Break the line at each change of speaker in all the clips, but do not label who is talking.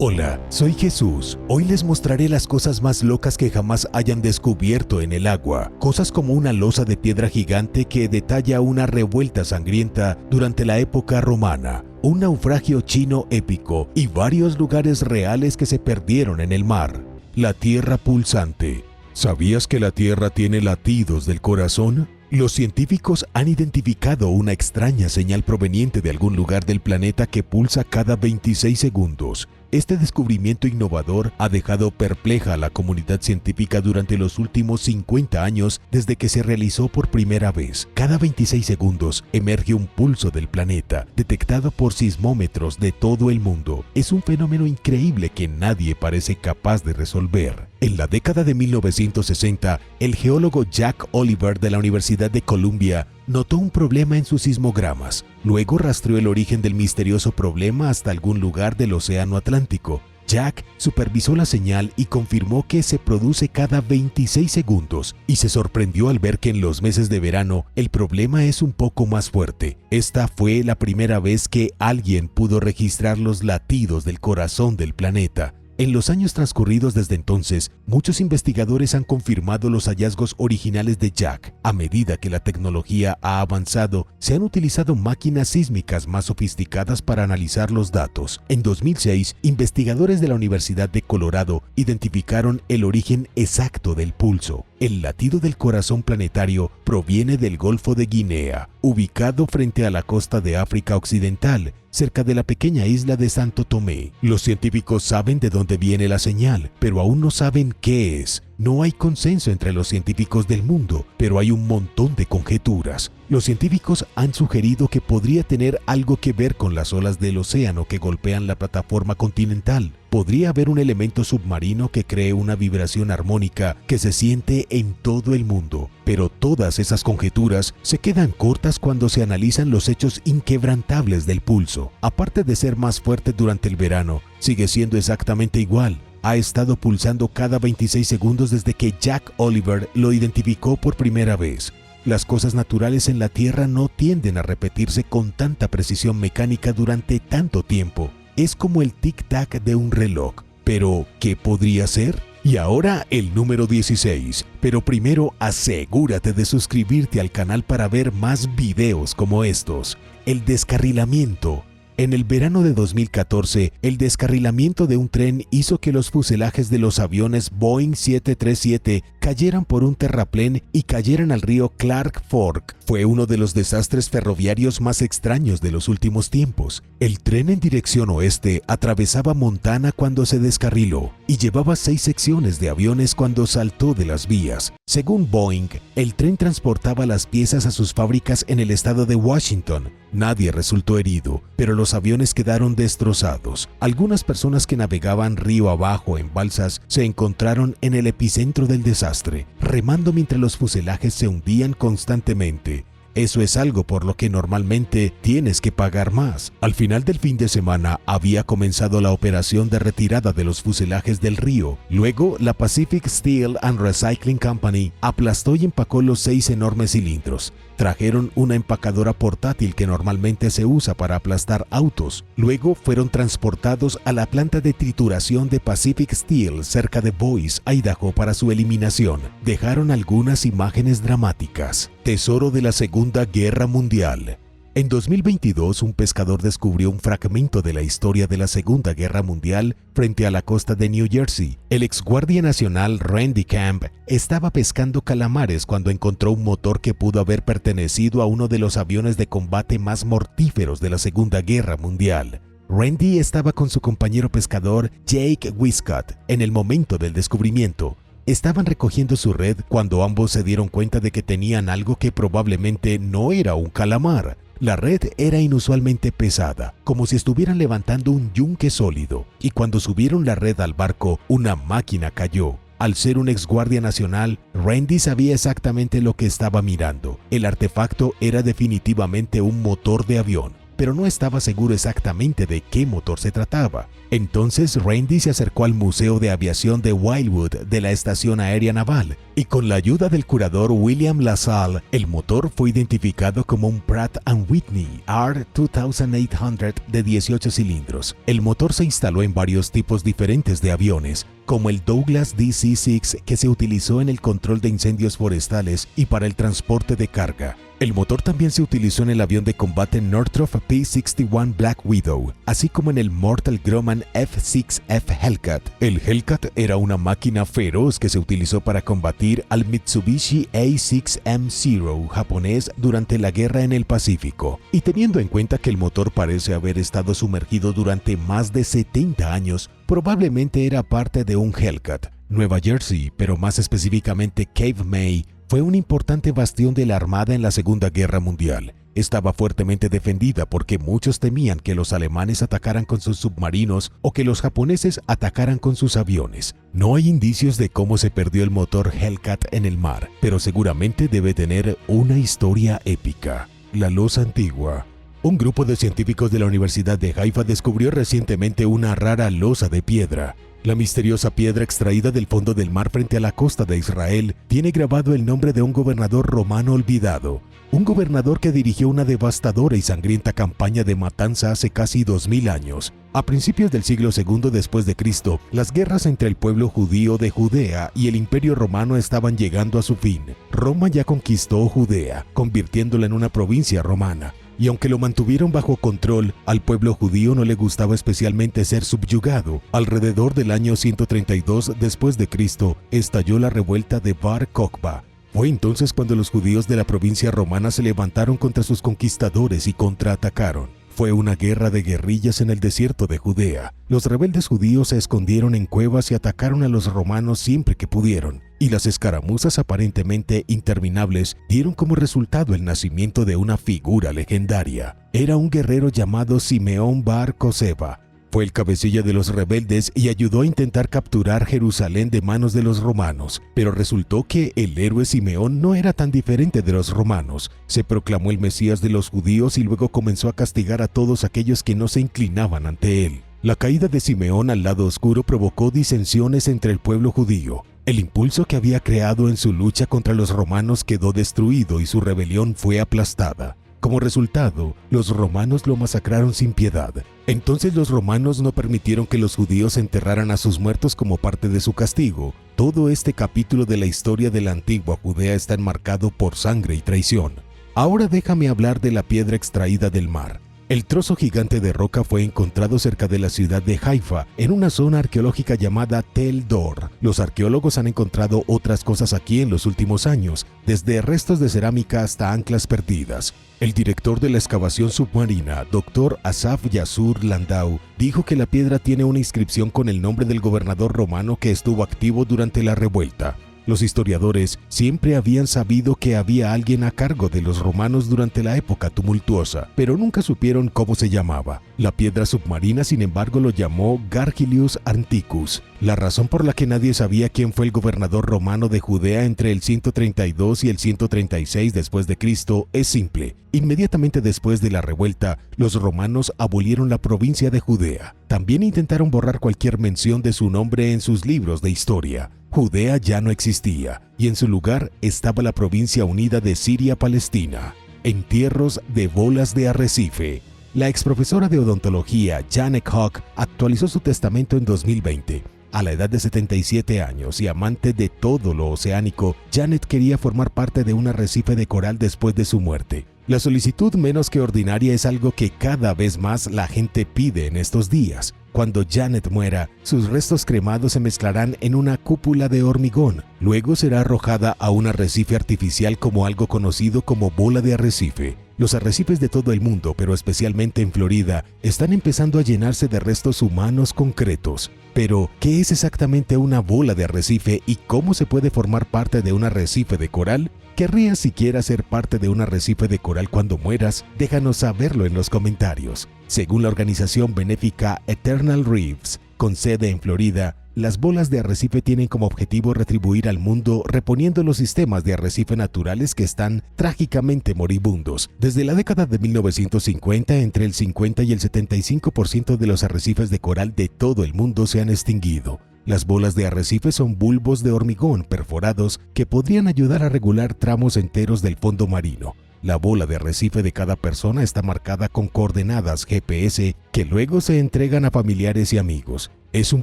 Hola, soy Jesús. Hoy les mostraré las cosas más locas que jamás hayan descubierto en el agua. Cosas como una losa de piedra gigante que detalla una revuelta sangrienta durante la época romana, un naufragio chino épico y varios lugares reales que se perdieron en el mar. La Tierra pulsante. ¿Sabías que la Tierra tiene latidos del corazón? Los científicos han identificado una extraña señal proveniente de algún lugar del planeta que pulsa cada 26 segundos. Este descubrimiento innovador ha dejado perpleja a la comunidad científica durante los últimos 50 años desde que se realizó por primera vez. Cada 26 segundos emerge un pulso del planeta, detectado por sismómetros de todo el mundo. Es un fenómeno increíble que nadie parece capaz de resolver. En la década de 1960, el geólogo Jack Oliver de la Universidad de Columbia notó un problema en sus sismogramas. Luego rastreó el origen del misterioso problema hasta algún lugar del Océano Atlántico. Jack supervisó la señal y confirmó que se produce cada 26 segundos y se sorprendió al ver que en los meses de verano el problema es un poco más fuerte. Esta fue la primera vez que alguien pudo registrar los latidos del corazón del planeta. En los años transcurridos desde entonces, muchos investigadores han confirmado los hallazgos originales de Jack. A medida que la tecnología ha avanzado, se han utilizado máquinas sísmicas más sofisticadas para analizar los datos. En 2006, investigadores de la Universidad de Colorado identificaron el origen exacto del pulso. El latido del corazón planetario proviene del Golfo de Guinea, ubicado frente a la costa de África Occidental, cerca de la pequeña isla de Santo Tomé. Los científicos saben de dónde viene la señal, pero aún no saben qué es. No hay consenso entre los científicos del mundo, pero hay un montón de conjeturas. Los científicos han sugerido que podría tener algo que ver con las olas del océano que golpean la plataforma continental. Podría haber un elemento submarino que cree una vibración armónica que se siente en todo el mundo. Pero todas esas conjeturas se quedan cortas cuando se analizan los hechos inquebrantables del pulso. Aparte de ser más fuerte durante el verano, sigue siendo exactamente igual. Ha estado pulsando cada 26 segundos desde que Jack Oliver lo identificó por primera vez. Las cosas naturales en la Tierra no tienden a repetirse con tanta precisión mecánica durante tanto tiempo. Es como el tic-tac de un reloj. Pero, ¿qué podría ser? Y ahora el número 16. Pero primero asegúrate de suscribirte al canal para ver más videos como estos. El descarrilamiento. En el verano de 2014, el descarrilamiento de un tren hizo que los fuselajes de los aviones Boeing 737 cayeran por un terraplén y cayeran al río Clark Fork. Fue uno de los desastres ferroviarios más extraños de los últimos tiempos. El tren en dirección oeste atravesaba Montana cuando se descarriló y llevaba 6 secciones de aviones cuando saltó de las vías. Según Boeing, el tren transportaba las piezas a sus fábricas en el estado de Washington. Nadie resultó herido, pero los aviones quedaron destrozados. Algunas personas que navegaban río abajo en balsas se encontraron en el epicentro del desastre, remando mientras los fuselajes se hundían constantemente. Eso es algo por lo que normalmente tienes que pagar más. Al final del fin de semana había comenzado la operación de retirada de los fuselajes del río. Luego, la Pacific Steel and Recycling Company aplastó y empacó los 6 enormes cilindros. Trajeron una empacadora portátil que normalmente se usa para aplastar autos. Luego fueron transportados a la planta de trituración de Pacific Steel cerca de Boise, Idaho para su eliminación. Dejaron algunas imágenes dramáticas. Tesoro de la Segunda Guerra Mundial. En 2022, un pescador descubrió un fragmento de la historia de la Segunda Guerra Mundial frente a la costa de New Jersey. El exguardia nacional Randy Camp estaba pescando calamares cuando encontró un motor que pudo haber pertenecido a uno de los aviones de combate más mortíferos de la Segunda Guerra Mundial. Randy estaba con su compañero pescador Jake Wiscott en el momento del descubrimiento. Estaban recogiendo su red cuando ambos se dieron cuenta de que tenían algo que probablemente no era un calamar. La red era inusualmente pesada, como si estuvieran levantando un yunque sólido, y cuando subieron la red al barco, una máquina cayó. Al ser un exguardia nacional, Randy sabía exactamente lo que estaba mirando. El artefacto era definitivamente un motor de avión. pero no estaba seguro exactamente de qué motor se trataba. Entonces Randy se acercó al Museo de Aviación de Wildwood de la Estación Aérea Naval y con la ayuda del curador William LaSalle, el motor fue identificado como un Pratt & Whitney R2800 de 18 cilindros. El motor se instaló en varios tipos diferentes de aviones, como el Douglas DC-6 que se utilizó en el control de incendios forestales y para el transporte de carga. El motor también se utilizó en el avión de combate Northrop P-61 Black Widow, así como en el Mortal Grumman F-6F Hellcat. El Hellcat era una máquina feroz que se utilizó para combatir al Mitsubishi A6M0 japonés durante la guerra en el Pacífico. Y teniendo en cuenta que el motor parece haber estado sumergido durante más de 70 años, probablemente era parte de un Hellcat. Nueva Jersey, pero más específicamente Cape May, fue un importante bastión de la Armada en la Segunda Guerra Mundial. Estaba fuertemente defendida porque muchos temían que los alemanes atacaran con sus submarinos o que los japoneses atacaran con sus aviones. No hay indicios de cómo se perdió el motor Hellcat en el mar, pero seguramente debe tener una historia épica. La losa antigua. Un grupo de científicos de la Universidad de Haifa descubrió recientemente una rara losa de piedra. La misteriosa piedra extraída del fondo del mar frente a la costa de Israel tiene grabado el nombre de un gobernador romano olvidado, un gobernador que dirigió una devastadora y sangrienta campaña de matanza hace casi 2000 años. A principios del siglo II después de Cristo, las guerras entre el pueblo judío de Judea y el Imperio Romano estaban llegando a su fin. Roma ya conquistó Judea, convirtiéndola en una provincia romana. Y aunque lo mantuvieron bajo control, al pueblo judío no le gustaba especialmente ser subyugado. Alrededor del año 132 después de Cristo, estalló la revuelta de Bar Kokhba. Fue entonces cuando los judíos de la provincia romana se levantaron contra sus conquistadores y contraatacaron. Fue una guerra de guerrillas en el desierto de Judea. Los rebeldes judíos se escondieron en cuevas y atacaron a los romanos siempre que pudieron. Y las escaramuzas aparentemente interminables dieron como resultado el nacimiento de una figura legendaria. Era un guerrero llamado Simeón Bar Koseba. Fue el cabecilla de los rebeldes y ayudó a intentar capturar Jerusalén de manos de los romanos, pero resultó que el héroe Simeón no era tan diferente de los romanos. Se proclamó el Mesías de los judíos y luego comenzó a castigar a todos aquellos que no se inclinaban ante él. La caída de Simeón al lado oscuro provocó disensiones entre el pueblo judío. El impulso que había creado en su lucha contra los romanos quedó destruido y su rebelión fue aplastada. Como resultado, los romanos lo masacraron sin piedad. Entonces los romanos no permitieron que los judíos enterraran a sus muertos como parte de su castigo. Todo este capítulo de la historia de la antigua Judea está enmarcado por sangre y traición. Ahora déjame hablar de la piedra extraída del mar. El trozo gigante de roca fue encontrado cerca de la ciudad de Haifa, en una zona arqueológica llamada Tel Dor. Los arqueólogos han encontrado otras cosas aquí en los últimos años, desde restos de cerámica hasta anclas perdidas. El director de la excavación submarina, Dr. Asaf Yassur Landau, dijo que la piedra tiene una inscripción con el nombre del gobernador romano que estuvo activo durante la revuelta. Los historiadores siempre habían sabido que había alguien a cargo de los romanos durante la época tumultuosa, pero nunca supieron cómo se llamaba. La piedra submarina, sin embargo, lo llamó Gargilius Anticus. La razón por la que nadie sabía quién fue el gobernador romano de Judea entre el 132 y el 136 después de Cristo es simple. Inmediatamente después de la revuelta, los romanos abolieron la provincia de Judea. También intentaron borrar cualquier mención de su nombre en sus libros de historia. Judea ya no existía, y en su lugar estaba la provincia unida de Siria-Palestina. Entierros de bolas de arrecife. La exprofesora de odontología Janet Hawk actualizó su testamento en 2020. A la edad de 77 años y amante de todo lo oceánico, Janet quería formar parte de un arrecife de coral después de su muerte. La solicitud menos que ordinaria es algo que cada vez más la gente pide en estos días. Cuando Janet muera, sus restos cremados se mezclarán en una cúpula de hormigón. Luego será arrojada a un arrecife artificial como algo conocido como bola de arrecife. Los arrecifes de todo el mundo, pero especialmente en Florida, están empezando a llenarse de restos humanos concretos. Pero, ¿qué es exactamente una bola de arrecife y cómo se puede formar parte de un arrecife de coral? ¿Querrías siquiera ser parte de un arrecife de coral cuando mueras? Déjanos saberlo en los comentarios. Según la organización benéfica Eternal Reefs, con sede en Florida, las bolas de arrecife tienen como objetivo retribuir al mundo reponiendo los sistemas de arrecife naturales que están trágicamente moribundos. Desde la década de 1950, entre el 50 y el 75% de los arrecifes de coral de todo el mundo se han extinguido. Las bolas de arrecife son bulbos de hormigón perforados que podrían ayudar a regular tramos enteros del fondo marino. La bola de arrecife de cada persona está marcada con coordenadas GPS que luego se entregan a familiares y amigos. Es un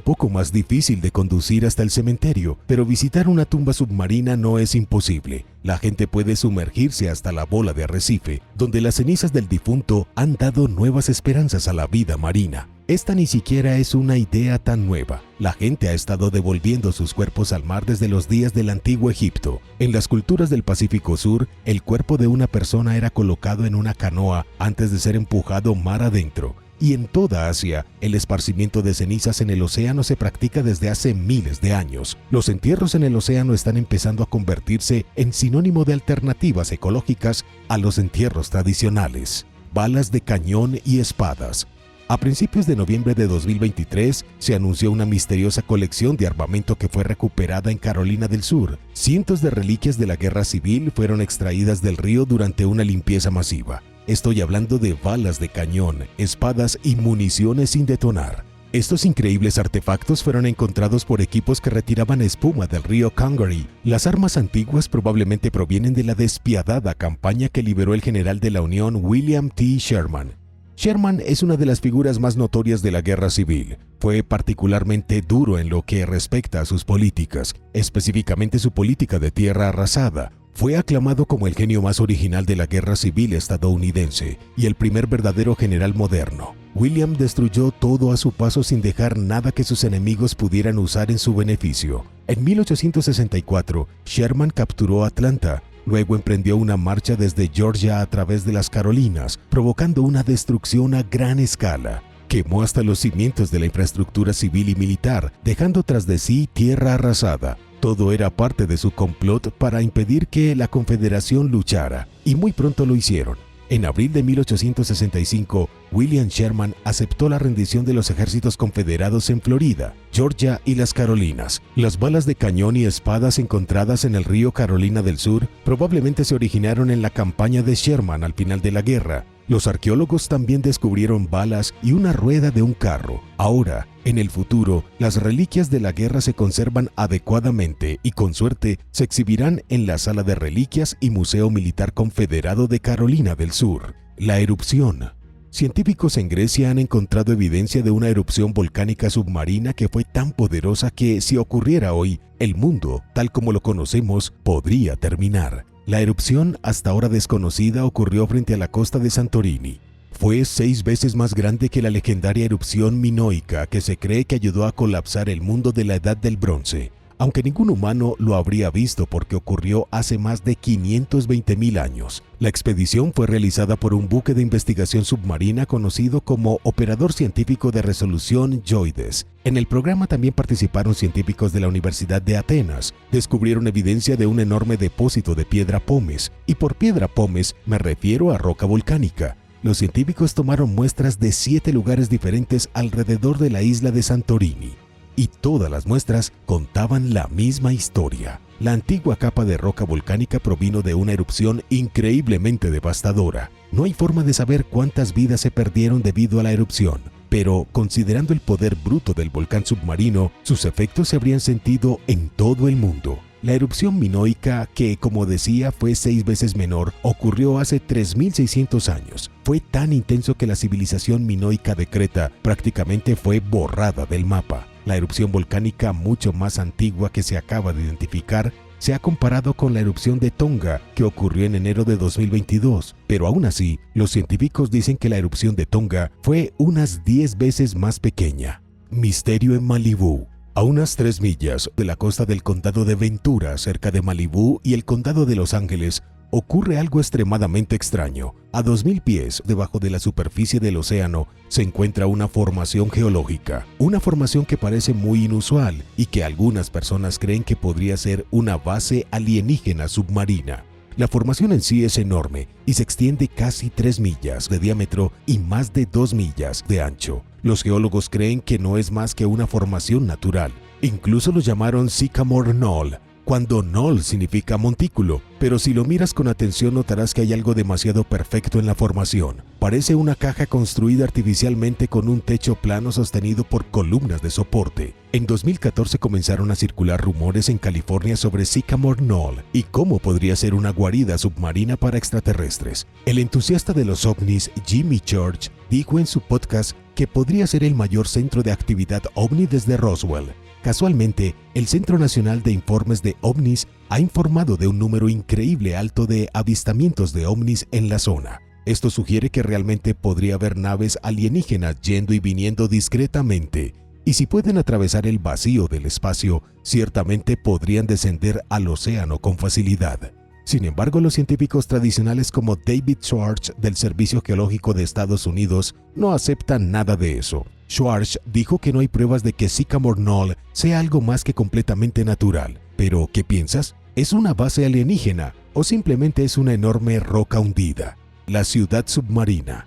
poco más difícil de conducir hasta el cementerio, pero visitar una tumba submarina no es imposible. La gente puede sumergirse hasta la bola de arrecife, donde las cenizas del difunto han dado nuevas esperanzas a la vida marina. Esta ni siquiera es una idea tan nueva. La gente ha estado devolviendo sus cuerpos al mar desde los días del antiguo Egipto. En las culturas del Pacífico Sur, el cuerpo de una persona era colocado en una canoa antes de ser empujado mar adentro. Y en toda Asia, el esparcimiento de cenizas en el océano se practica desde hace miles de años. Los entierros en el océano están empezando a convertirse en sinónimo de alternativas ecológicas a los entierros tradicionales. Balas de cañón y espadas. A principios de noviembre de 2023, se anunció una misteriosa colección de armamento que fue recuperada en Carolina del Sur. Cientos de reliquias de la guerra civil fueron extraídas del río durante una limpieza masiva. Estoy hablando de balas de cañón, espadas y municiones sin detonar. Estos increíbles artefactos fueron encontrados por equipos que retiraban espuma del río Congaree. Las armas antiguas probablemente provienen de la despiadada campaña que lideró el general de la Unión William T. Sherman. Sherman es una de las figuras más notorias de la guerra civil. Fue particularmente duro en lo que respecta a sus políticas, específicamente su política de tierra arrasada. Fue aclamado como el genio más original de la guerra civil estadounidense y el primer verdadero general moderno. William destruyó todo a su paso sin dejar nada que sus enemigos pudieran usar en su beneficio. En 1864, Sherman capturó Atlanta. Luego emprendió una marcha desde Georgia a través de las Carolinas, provocando una destrucción a gran escala. Quemó hasta los cimientos de la infraestructura civil y militar, dejando tras de sí tierra arrasada. Todo era parte de su complot para impedir que la Confederación luchara, y muy pronto lo hicieron. En abril de 1865, William Sherman aceptó la rendición de los ejércitos confederados en Florida, Georgia y las Carolinas. Las balas de cañón y espadas encontradas en el río Carolina del Sur probablemente se originaron en la campaña de Sherman al final de la guerra. Los arqueólogos también descubrieron balas y una rueda de un carro. Ahora, en el futuro, las reliquias de la guerra se conservan adecuadamente y con suerte se exhibirán en la Sala de Reliquias y Museo Militar Confederado de Carolina del Sur. La erupción. Científicos en Grecia han encontrado evidencia de una erupción volcánica submarina que fue tan poderosa que, si ocurriera hoy, el mundo, tal como lo conocemos, podría terminar. La erupción, hasta ahora desconocida, ocurrió frente a la costa de Santorini. Fue 6 veces más grande que la legendaria erupción minoica que se cree que ayudó a colapsar el mundo de la Edad del Bronce, aunque ningún humano lo habría visto porque ocurrió hace más de 520.000 años. La expedición fue realizada por un buque de investigación submarina conocido como Operador Científico de Resolución JOIDES. En el programa también participaron científicos de la Universidad de Atenas. Descubrieron evidencia de un enorme depósito de piedra pómez, y por piedra pómez me refiero a roca volcánica. Los científicos tomaron muestras de 7 lugares diferentes alrededor de la isla de Santorini. Y todas las muestras contaban la misma historia. La antigua capa de roca volcánica provino de una erupción increíblemente devastadora. No hay forma de saber cuántas vidas se perdieron debido a la erupción, pero considerando el poder bruto del volcán submarino, sus efectos se habrían sentido en todo el mundo. La erupción minoica, que como decía fue 6 veces menor, ocurrió hace 3.600 años. Fue tan intenso que la civilización minoica de Creta prácticamente fue borrada del mapa. La erupción volcánica mucho más antigua que se acaba de identificar se ha comparado con la erupción de Tonga, que ocurrió en enero de 2022, pero aún así, los científicos dicen que la erupción de Tonga fue unas 10 veces más pequeña. Misterio en Malibú. A unas 3 millas de la costa del condado de Ventura, cerca de Malibú y el condado de Los Ángeles, ocurre algo extremadamente extraño. A 2.000 pies debajo de la superficie del océano se encuentra una formación geológica, una formación que parece muy inusual y que algunas personas creen que podría ser una base alienígena submarina. La formación en sí es enorme y se extiende casi 3 millas de diámetro y más de 2 millas de ancho. Los geólogos creen que no es más que una formación natural. Incluso lo llamaron Sycamore Knoll, cuando Knoll significa montículo, pero si lo miras con atención notarás que hay algo demasiado perfecto en la formación. Parece una caja construida artificialmente con un techo plano sostenido por columnas de soporte. En 2014 comenzaron a circular rumores en California sobre Sycamore Knoll y cómo podría ser una guarida submarina para extraterrestres. El entusiasta de los ovnis, Jimmy Church, dijo en su podcast que podría ser el mayor centro de actividad ovni desde Roswell. Casualmente, el Centro Nacional de Informes de OVNIs ha informado de un número increíble alto de avistamientos de ovnis en la zona. Esto sugiere que realmente podría haber naves alienígenas yendo y viniendo discretamente, y si pueden atravesar el vacío del espacio, ciertamente podrían descender al océano con facilidad. Sin embargo, los científicos tradicionales como David Schwartz del Servicio Geológico de Estados Unidos no aceptan nada de eso. Schwartz dijo que no hay pruebas de que Sycamore Knoll sea algo más que completamente natural. ¿Pero qué piensas? ¿Es una base alienígena o simplemente es una enorme roca hundida? La ciudad submarina.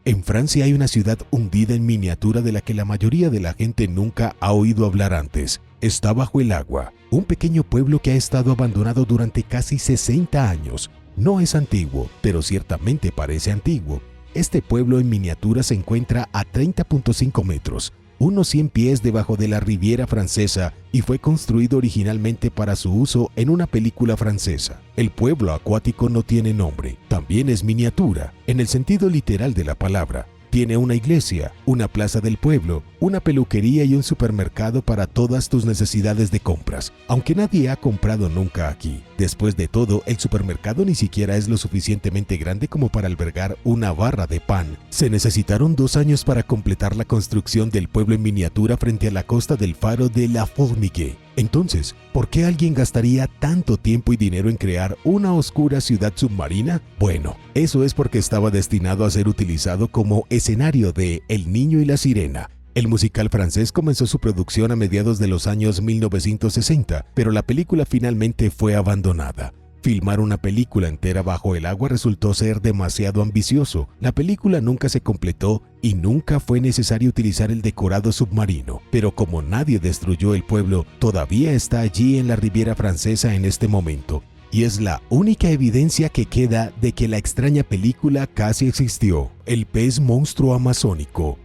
En Francia hay una ciudad hundida en miniatura de la que la mayoría de la gente nunca ha oído hablar antes. Está bajo el agua, un pequeño pueblo que ha estado abandonado durante casi 60 años. No es antiguo, pero ciertamente parece antiguo. Este pueblo en miniatura se encuentra a 30.5 metros, unos 100 pies debajo de la Riviera Francesa, y fue construido originalmente para su uso en una película francesa. El pueblo acuático no tiene nombre, también es miniatura, en el sentido literal de la palabra. Tiene una iglesia, una plaza del pueblo, una peluquería y un supermercado para todas tus necesidades de compras, aunque nadie ha comprado nunca aquí. Después de todo, el supermercado ni siquiera es lo suficientemente grande como para albergar una barra de pan. Se necesitaron 2 años para completar la construcción del pueblo en miniatura frente a la costa del faro de La Formigue. Entonces, ¿por qué alguien gastaría tanto tiempo y dinero en crear una oscura ciudad submarina? Bueno, eso es porque estaba destinado a ser utilizado como escenario de El Niño y la Sirena. El musical francés comenzó su producción a mediados de los años 1960, pero la película finalmente fue abandonada. Filmar una película entera bajo el agua resultó ser demasiado ambicioso. La película nunca se completó y nunca fue necesario utilizar el decorado submarino. Pero como nadie destruyó el pueblo, todavía está allí en la Riviera Francesa en este momento. Y es la única evidencia que queda de que la extraña película casi existió. El pez monstruo amazónico.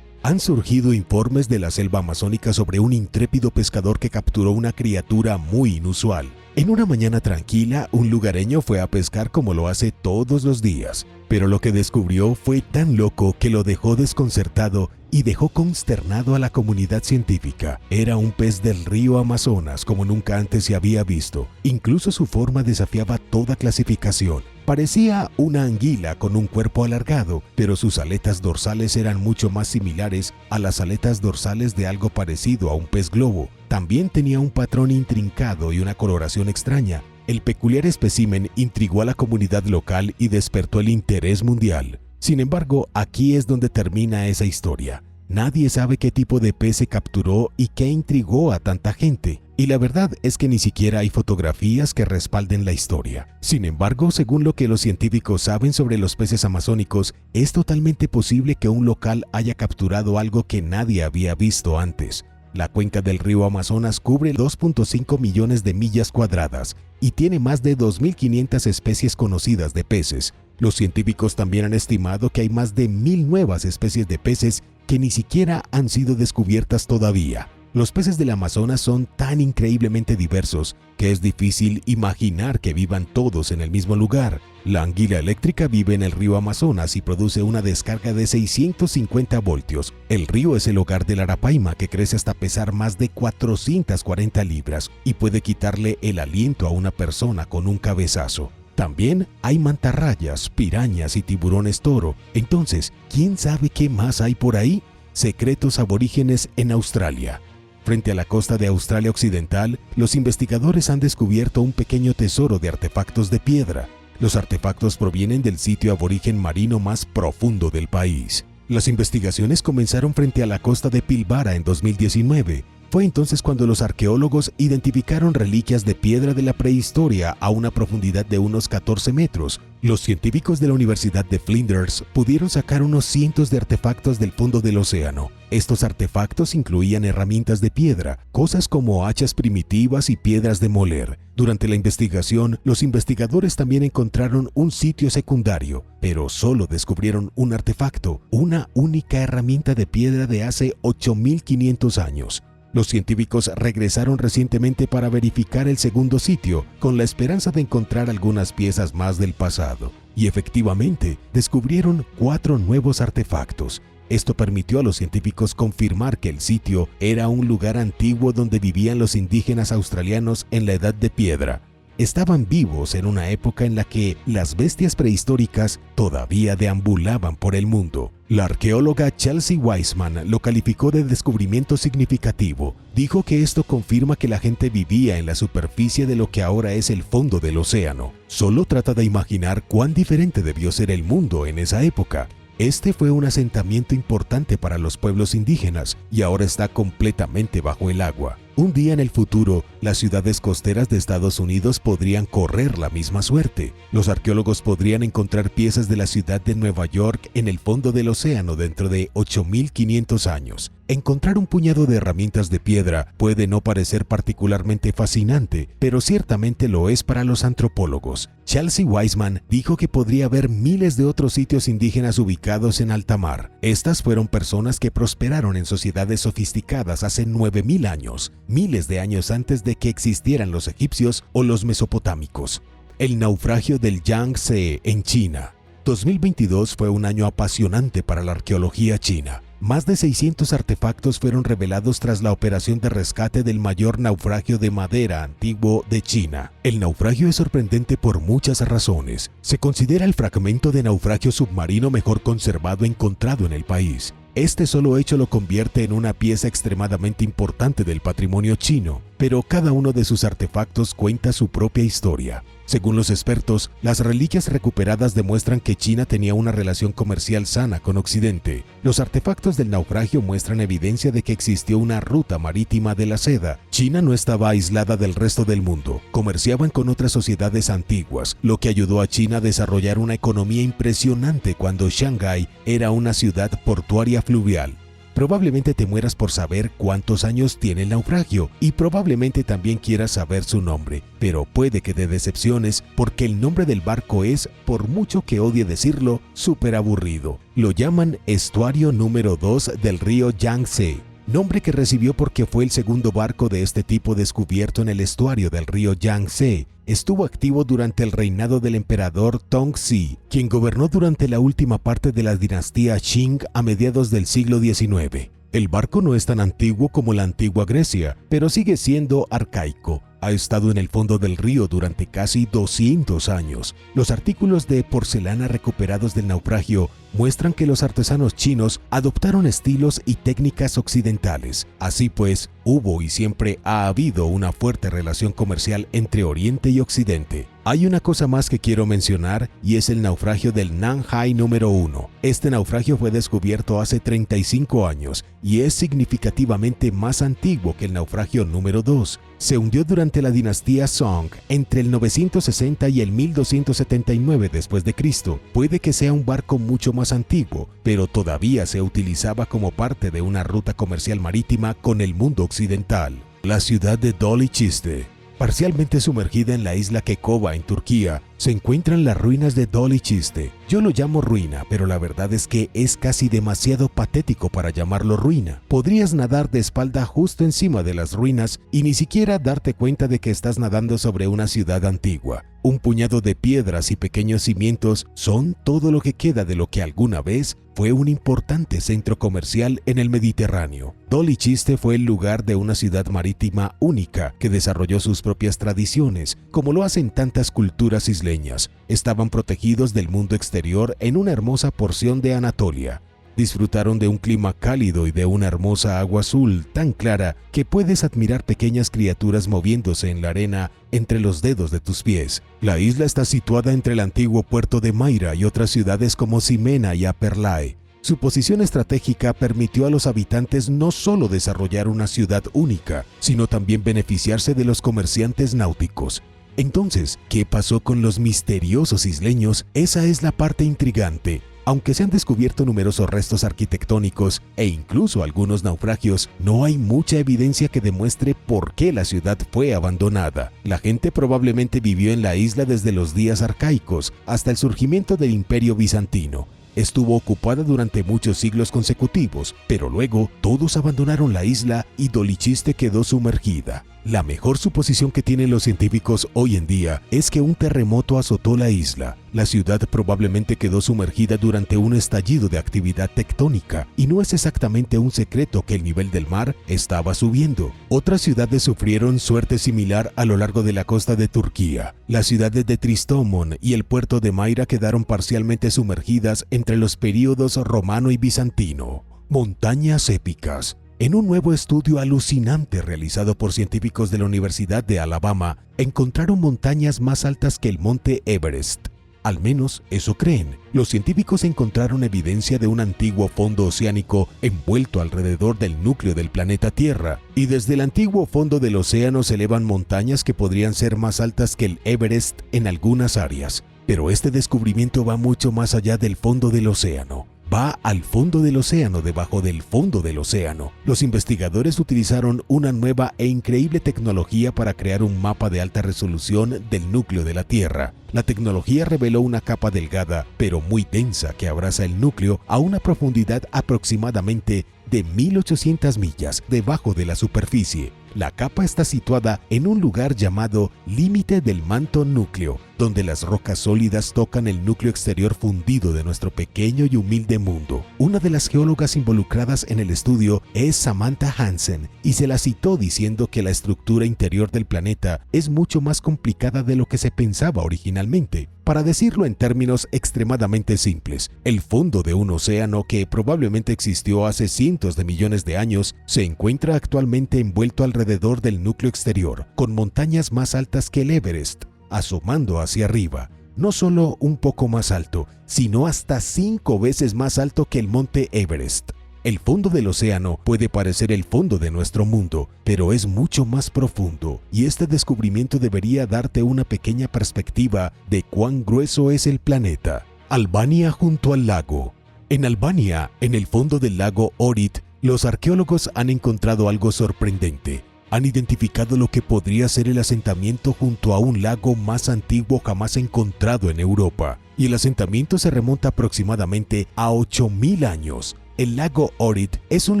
Han surgido informes de la selva amazónica sobre un intrépido pescador que capturó una criatura muy inusual. En una mañana tranquila, un lugareño fue a pescar como lo hace todos los días, pero lo que descubrió fue tan loco que lo dejó desconcertado y dejó consternado a la comunidad científica. Era un pez del río Amazonas como nunca antes se había visto. Incluso su forma desafiaba toda clasificación. Parecía una anguila con un cuerpo alargado, pero sus aletas dorsales eran mucho más similares a las aletas dorsales de algo parecido a un pez globo. También tenía un patrón intrincado y una coloración extraña. El peculiar espécimen intrigó a la comunidad local y despertó el interés mundial. Sin embargo, aquí es donde termina esa historia. Nadie sabe qué tipo de pez se capturó y qué intrigó a tanta gente. Y la verdad es que ni siquiera hay fotografías que respalden la historia. Sin embargo, según lo que los científicos saben sobre los peces amazónicos, es totalmente posible que un local haya capturado algo que nadie había visto antes. La cuenca del río Amazonas cubre 2.5 millones de millas cuadradas y tiene más de 2.500 especies conocidas de peces. Los científicos también han estimado que hay más de 1.000 nuevas especies de peces que ni siquiera han sido descubiertas todavía. Los peces del Amazonas son tan increíblemente diversos que es difícil imaginar que vivan todos en el mismo lugar. La anguila eléctrica vive en el río Amazonas y produce una descarga de 650 voltios. El río es el hogar del arapaima, que crece hasta pesar más de 440 libras y puede quitarle el aliento a una persona con un cabezazo. También hay mantarrayas, pirañas y tiburones toro. Entonces, ¿quién sabe qué más hay por ahí? Secretos aborígenes en Australia. Frente a la costa de Australia Occidental, los investigadores han descubierto un pequeño tesoro de artefactos de piedra. Los artefactos provienen del sitio aborigen marino más profundo del país. Las investigaciones comenzaron frente a la costa de Pilbara en 2019. Fue entonces cuando los arqueólogos identificaron reliquias de piedra de la prehistoria a una profundidad de unos 14 metros. Los científicos de la Universidad de Flinders pudieron sacar unos cientos de artefactos del fondo del océano. Estos artefactos incluían herramientas de piedra, cosas como hachas primitivas y piedras de moler. Durante la investigación, los investigadores también encontraron un sitio secundario, pero solo descubrieron un artefacto, una única herramienta de piedra de hace 8.500 años. Los científicos regresaron recientemente para verificar el segundo sitio, con la esperanza de encontrar algunas piezas más del pasado. Y efectivamente, descubrieron 4 nuevos artefactos. Esto permitió a los científicos confirmar que el sitio era un lugar antiguo donde vivían los indígenas australianos en la Edad de Piedra. Estaban vivos en una época en la que las bestias prehistóricas todavía deambulaban por el mundo. La arqueóloga Chelsea Wiseman lo calificó de descubrimiento significativo. Dijo que esto confirma que la gente vivía en la superficie de lo que ahora es el fondo del océano. Solo trata de imaginar cuán diferente debió ser el mundo en esa época. Este fue un asentamiento importante para los pueblos indígenas y ahora está completamente bajo el agua. Un día en el futuro, las ciudades costeras de Estados Unidos podrían correr la misma suerte. Los arqueólogos podrían encontrar piezas de la ciudad de Nueva York en el fondo del océano dentro de 8.500 años. Encontrar un puñado de herramientas de piedra puede no parecer particularmente fascinante, pero ciertamente lo es para los antropólogos. Chelsea Wiseman dijo que podría haber miles de otros sitios indígenas ubicados en alta mar. Estas fueron personas que prosperaron en sociedades sofisticadas hace 9.000 años, miles de años antes de que existieran los egipcios o los mesopotámicos. El naufragio del Yangtze en China. 2022 fue un año apasionante para la arqueología china. Más de 600 artefactos fueron revelados tras la operación de rescate del mayor naufragio de madera antiguo de China. El naufragio es sorprendente por muchas razones. Se considera el fragmento de naufragio submarino mejor conservado encontrado en el país. Este solo hecho lo convierte en una pieza extremadamente importante del patrimonio chino, pero cada uno de sus artefactos cuenta su propia historia. Según los expertos, las reliquias recuperadas demuestran que China tenía una relación comercial sana con Occidente. Los artefactos del naufragio muestran evidencia de que existió una ruta marítima de la seda. China no estaba aislada del resto del mundo, comerciaban con otras sociedades antiguas, lo que ayudó a China a desarrollar una economía impresionante cuando Shanghái era una ciudad portuaria fluvial. Probablemente te mueras por saber cuántos años tiene el naufragio y probablemente también quieras saber su nombre, pero puede que te decepciones porque el nombre del barco es, por mucho que odie decirlo, súper aburrido. Lo llaman Estuario número 2 del río Yangtze, nombre que recibió porque fue el segundo barco de este tipo descubierto en el estuario del río Yangtze. Estuvo activo durante el reinado del emperador Tongzhi, quien gobernó durante la última parte de la dinastía Qing a mediados del siglo XIX. El barco no es tan antiguo como la antigua Grecia, pero sigue siendo arcaico. Ha estado en el fondo del río durante casi 200 años. Los artículos de porcelana recuperados del naufragio muestran que los artesanos chinos adoptaron estilos y técnicas occidentales. Así pues, hubo y siempre ha habido una fuerte relación comercial entre Oriente y Occidente. Hay una cosa más que quiero mencionar y es el naufragio del Nanhai número 1. Este naufragio fue descubierto hace 35 años y es significativamente más antiguo que el naufragio número 2. Se hundió durante la dinastía Song entre el 960 y el 1279 después de Cristo. Puede que sea un barco mucho más antiguo, pero todavía se utilizaba como parte de una ruta comercial marítima con el mundo occidental. La ciudad de Dolichiste. Parcialmente sumergida en la isla Kekova en Turquía, se encuentran las ruinas de Dolichiste. Yo lo llamo ruina, pero la verdad es que es casi demasiado patético para llamarlo ruina. Podrías nadar de espalda justo encima de las ruinas y ni siquiera darte cuenta de que estás nadando sobre una ciudad antigua. Un puñado de piedras y pequeños cimientos son todo lo que queda de lo que alguna vez fue un importante centro comercial en el Mediterráneo. Dolichiste fue el lugar de una ciudad marítima única que desarrolló sus propias tradiciones, como lo hacen tantas culturas isleñas. Estaban protegidos del mundo exterior en una hermosa porción de Anatolia. Disfrutaron de un clima cálido y de una hermosa agua azul tan clara que puedes admirar pequeñas criaturas moviéndose en la arena entre los dedos de tus pies. La isla está situada entre el antiguo puerto de Mayra y otras ciudades como Simena y Aperlae. Su posición estratégica permitió a los habitantes no solo desarrollar una ciudad única, sino también beneficiarse de los comerciantes náuticos. Entonces, ¿qué pasó con los misteriosos isleños? Esa es la parte intrigante. Aunque se han descubierto numerosos restos arquitectónicos e incluso algunos naufragios, no hay mucha evidencia que demuestre por qué la ciudad fue abandonada. La gente probablemente vivió en la isla desde los días arcaicos hasta el surgimiento del Imperio Bizantino. Estuvo ocupada durante muchos siglos consecutivos, pero luego todos abandonaron la isla y Dolichiste quedó sumergida. La mejor suposición que tienen los científicos hoy en día es que un terremoto azotó la isla. La ciudad probablemente quedó sumergida durante un estallido de actividad tectónica y no es exactamente un secreto que el nivel del mar estaba subiendo. Otras ciudades sufrieron suerte similar a lo largo de la costa de Turquía. Las ciudades de Tristomon y el puerto de Mayra quedaron parcialmente sumergidas entre los períodos romano y bizantino. Montañas épicas. En un nuevo estudio alucinante realizado por científicos de la Universidad de Alabama, encontraron montañas más altas que el monte Everest. Al menos eso creen. Los científicos encontraron evidencia de un antiguo fondo oceánico envuelto alrededor del núcleo del planeta Tierra, y desde el antiguo fondo del océano se elevan montañas que podrían ser más altas que el Everest en algunas áreas. Pero este descubrimiento va mucho más allá del fondo del océano. Va al fondo del océano, debajo del fondo del océano. Los investigadores utilizaron una nueva e increíble tecnología para crear un mapa de alta resolución del núcleo de la Tierra. La tecnología reveló una capa delgada, pero muy densa, que abraza el núcleo a una profundidad aproximadamente de 1800 millas debajo de la superficie. La capa está situada en un lugar llamado límite del manto núcleo, donde las rocas sólidas tocan el núcleo exterior fundido de nuestro pequeño y humilde mundo. Una de las geólogas involucradas en el estudio es Samantha Hansen, y se la citó diciendo que la estructura interior del planeta es mucho más complicada de lo que se pensaba originalmente. Para decirlo en términos extremadamente simples, el fondo de un océano que probablemente existió hace cientos de millones de años se encuentra actualmente envuelto alrededor del núcleo exterior, con montañas más altas que el Everest, asomando hacia arriba. No solo un poco más alto, sino hasta 5 veces más alto que el monte Everest. El fondo del océano puede parecer el fondo de nuestro mundo, pero es mucho más profundo, y este descubrimiento debería darte una pequeña perspectiva de cuán grueso es el planeta. Albania junto al lago. En Albania, en el fondo del lago Ohrid, los arqueólogos han encontrado algo sorprendente. Han identificado lo que podría ser el asentamiento junto a un lago más antiguo jamás encontrado en Europa, y el asentamiento se remonta aproximadamente a 8000 años. El lago Ohrid es un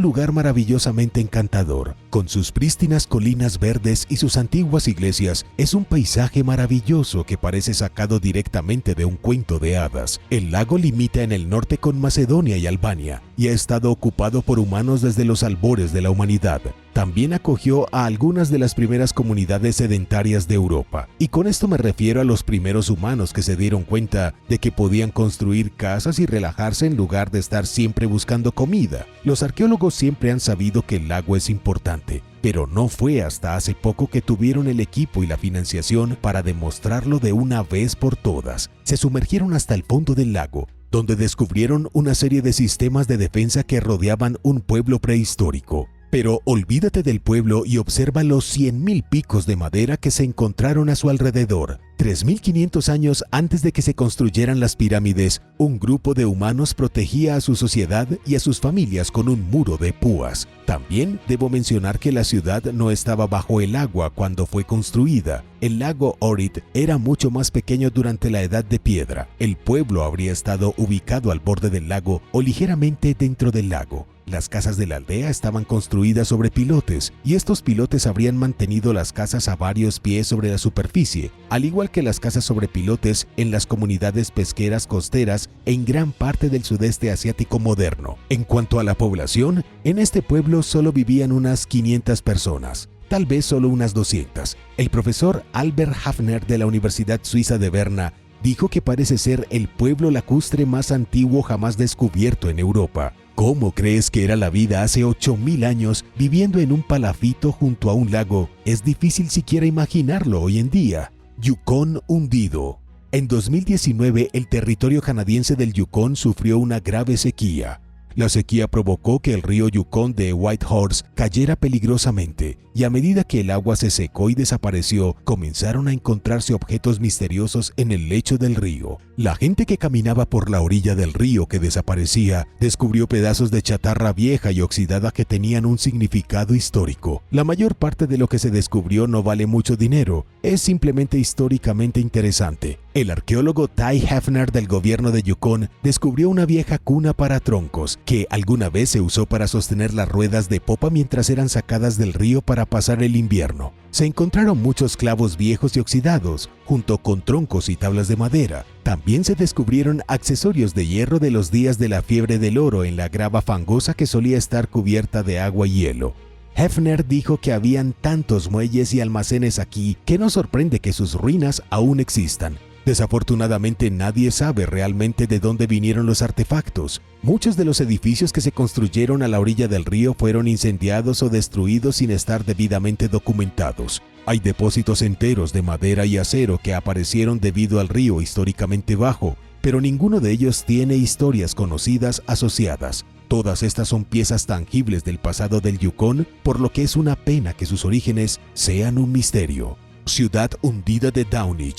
lugar maravillosamente encantador. Con sus prístinas colinas verdes y sus antiguas iglesias, es un paisaje maravilloso que parece sacado directamente de un cuento de hadas. El lago limita en el norte con Macedonia y Albania, y ha estado ocupado por humanos desde los albores de la humanidad. También acogió a algunas de las primeras comunidades sedentarias de Europa, y con esto me refiero a los primeros humanos que se dieron cuenta de que podían construir casas y relajarse en lugar de estar siempre buscando comida. Los arqueólogos siempre han sabido que el lago es importante, pero no fue hasta hace poco que tuvieron el equipo y la financiación para demostrarlo de una vez por todas. Se sumergieron hasta el fondo del lago, donde descubrieron una serie de sistemas de defensa que rodeaban un pueblo prehistórico. Pero olvídate del pueblo y observa los 100.000 picos de madera que se encontraron a su alrededor. 3.500 años antes de que se construyeran las pirámides, un grupo de humanos protegía a su sociedad y a sus familias con un muro de púas. También debo mencionar que la ciudad no estaba bajo el agua cuando fue construida. El lago Ohrid era mucho más pequeño durante la Edad de Piedra. El pueblo habría estado ubicado al borde del lago o ligeramente dentro del lago. Las casas de la aldea estaban construidas sobre pilotes, y estos pilotes habrían mantenido las casas a varios pies sobre la superficie, al igual que las casas sobre pilotes en las comunidades pesqueras costeras en gran parte del sudeste asiático moderno. En cuanto a la población, en este pueblo solo vivían unas 500 personas. Tal vez solo unas 200. El profesor Albert Hafner de la Universidad Suiza de Berna dijo que parece ser el pueblo lacustre más antiguo jamás descubierto en Europa. ¿Cómo crees que era la vida hace 8000 años viviendo en un palafito junto a un lago? Es difícil siquiera imaginarlo hoy en día. Yukón hundido. En 2019, el territorio canadiense del Yukón sufrió una grave sequía. La sequía provocó que el río Yukon de Whitehorse cayera peligrosamente, y a medida que el agua se secó y desapareció, comenzaron a encontrarse objetos misteriosos en el lecho del río. La gente que caminaba por la orilla del río que desaparecía descubrió pedazos de chatarra vieja y oxidada que tenían un significado histórico. La mayor parte de lo que se descubrió no vale mucho dinero, es simplemente históricamente interesante. El arqueólogo Ty Hefner del gobierno de Yukon descubrió una vieja cuna para troncos que alguna vez se usó para sostener las ruedas de popa mientras eran sacadas del río para pasar el invierno. Se encontraron muchos clavos viejos y oxidados, junto con troncos y tablas de madera. También se descubrieron accesorios de hierro de los días de la fiebre del oro en la grava fangosa que solía estar cubierta de agua y hielo. Hefner dijo que habían tantos muelles y almacenes aquí que no sorprende que sus ruinas aún existan. Desafortunadamente nadie sabe realmente de dónde vinieron los artefactos. Muchos de los edificios que se construyeron a la orilla del río fueron incendiados o destruidos sin estar debidamente documentados. Hay depósitos enteros de madera y acero que aparecieron debido al río históricamente bajo, pero ninguno de ellos tiene historias conocidas asociadas. Todas estas son piezas tangibles del pasado del Yukon, por lo que es una pena que sus orígenes sean un misterio. Ciudad hundida de Downey.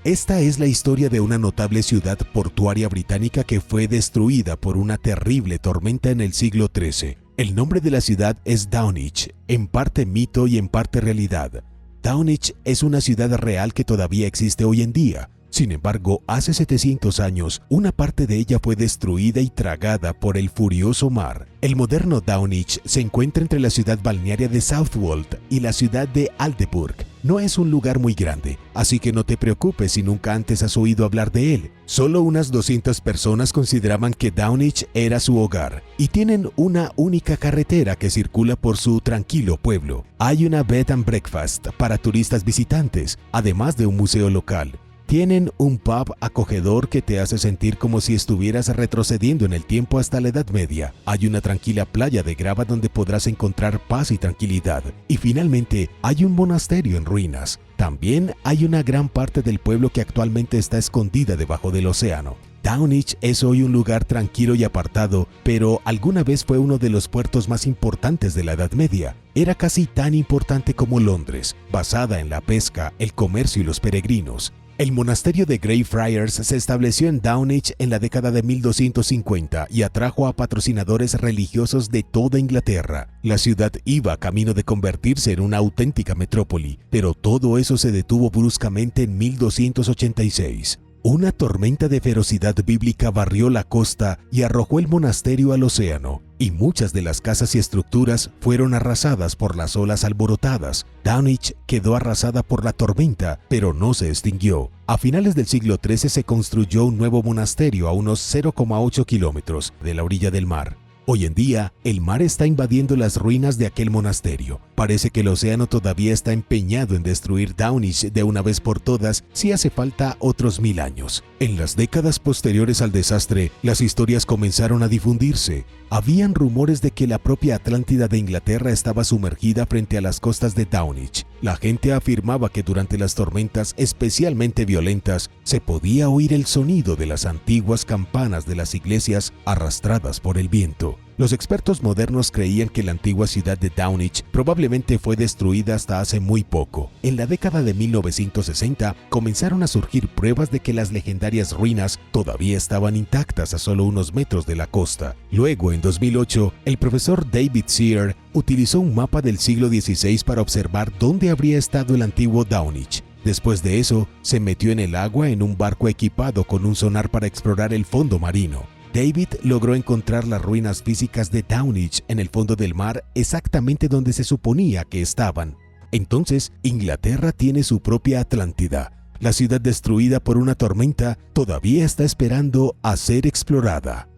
Esta es la historia de una notable ciudad portuaria británica que fue destruida por una terrible tormenta en el siglo XIII. El nombre de la ciudad es Downey, en parte mito y en parte realidad. Downey es una ciudad real que todavía existe hoy en día. Sin embargo, hace 700 años, una parte de ella fue destruida y tragada por el furioso mar. El moderno Downey se encuentra entre la ciudad balnearia de Southwold y la ciudad de Aldeburgh. No es un lugar muy grande, así que no te preocupes si nunca antes has oído hablar de él. Solo unas 200 personas consideraban que Downey era su hogar y tienen una única carretera que circula por su tranquilo pueblo. Hay una bed and breakfast para turistas visitantes, además de un museo local. Tienen un pub acogedor que te hace sentir como si estuvieras retrocediendo en el tiempo hasta la Edad Media. Hay una tranquila playa de grava donde podrás encontrar paz y tranquilidad. Y finalmente, hay un monasterio en ruinas. También hay una gran parte del pueblo que actualmente está escondida debajo del océano. Downey es hoy un lugar tranquilo y apartado, pero alguna vez fue uno de los puertos más importantes de la Edad Media. Era casi tan importante como Londres, basada en la pesca, el comercio y los peregrinos. El monasterio de Greyfriars se estableció en Downey en la década de 1250 y atrajo a patrocinadores religiosos de toda Inglaterra. La ciudad iba camino de convertirse en una auténtica metrópoli, pero todo eso se detuvo bruscamente en 1286. Una tormenta de ferocidad bíblica barrió la costa y arrojó el monasterio al océano, y muchas de las casas y estructuras fueron arrasadas por las olas alborotadas. Downey quedó arrasada por la tormenta, pero no se extinguió. A finales del siglo XIII se construyó un nuevo monasterio a unos 0,8 kilómetros de la orilla del mar. Hoy en día, el mar está invadiendo las ruinas de aquel monasterio. Parece que el océano todavía está empeñado en destruir Downey de una vez por todas si hace falta otros 1000 años. En las décadas posteriores al desastre, las historias comenzaron a difundirse. Habían rumores de que la propia Atlántida de Inglaterra estaba sumergida frente a las costas de Downey. La gente afirmaba que durante las tormentas especialmente violentas se podía oír el sonido de las antiguas campanas de las iglesias arrastradas por el viento. Los expertos modernos creían que la antigua ciudad de Downey probablemente fue destruida hasta hace muy poco. En la década de 1960 comenzaron a surgir pruebas de que las legendarias ruinas todavía estaban intactas a solo unos metros de la costa. Luego, en 2008, el profesor David Sear utilizó un mapa del siglo XVI para observar dónde habría estado el antiguo Downey. Después de eso, se metió en el agua en un barco equipado con un sonar para explorar el fondo marino. David logró encontrar las ruinas físicas de Downey en el fondo del mar exactamente donde se suponía que estaban. Entonces, Inglaterra tiene su propia Atlántida. La ciudad destruida por una tormenta todavía está esperando a ser explorada.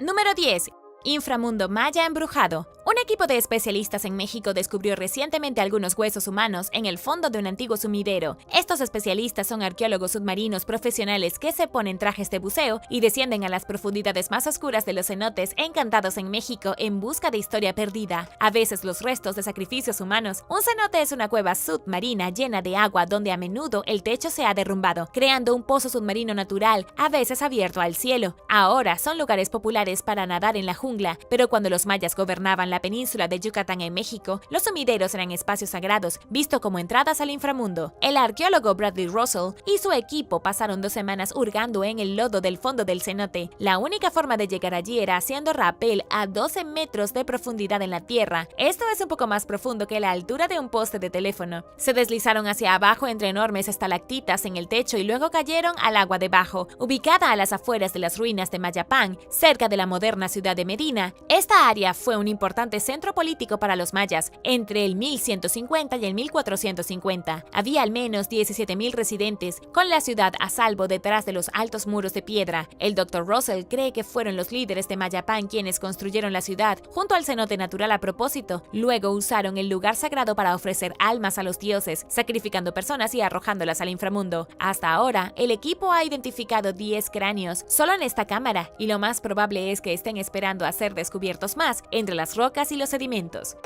Número 10. Inframundo maya embrujado. Un equipo de especialistas en México descubrió recientemente algunos huesos humanos en el fondo de un antiguo sumidero. Estos especialistas son arqueólogos submarinos profesionales que se ponen trajes de buceo y descienden a las profundidades más oscuras de los cenotes encantados en México en busca de historia perdida. A veces los restos de sacrificios humanos. Un cenote es una cueva submarina llena de agua donde a menudo el techo se ha derrumbado, creando un pozo submarino natural, a veces abierto al cielo. Ahora son lugares populares para nadar en la jungla, pero cuando los mayas gobernaban la península de Yucatán en México, los sumideros eran espacios sagrados, visto como entradas al inframundo. El arqueólogo Bradley Russell y su equipo pasaron 2 semanas hurgando en el lodo del fondo del cenote. La única forma de llegar allí era haciendo rappel a 12 metros de profundidad en la tierra. Esto es un poco más profundo que la altura de un poste de teléfono. Se deslizaron hacia abajo entre enormes estalactitas en el techo y luego cayeron al agua debajo. Ubicada a las afueras de las ruinas de Mayapán, cerca de la moderna ciudad de Medina, esta área fue un importante centro político para los mayas. Entre el 1150 y el 1450, había al menos 17,000 residentes, con la ciudad a salvo detrás de los altos muros de piedra. El Dr. Russell cree que fueron los líderes de Mayapán quienes construyeron la ciudad junto al cenote natural a propósito. Luego usaron el lugar sagrado para ofrecer almas a los dioses, sacrificando personas y arrojándolas al inframundo. Hasta ahora, el equipo ha identificado 10 cráneos solo en esta cámara, y lo más probable es que estén esperando a ser descubiertos más entre las rocas y los sedimentos.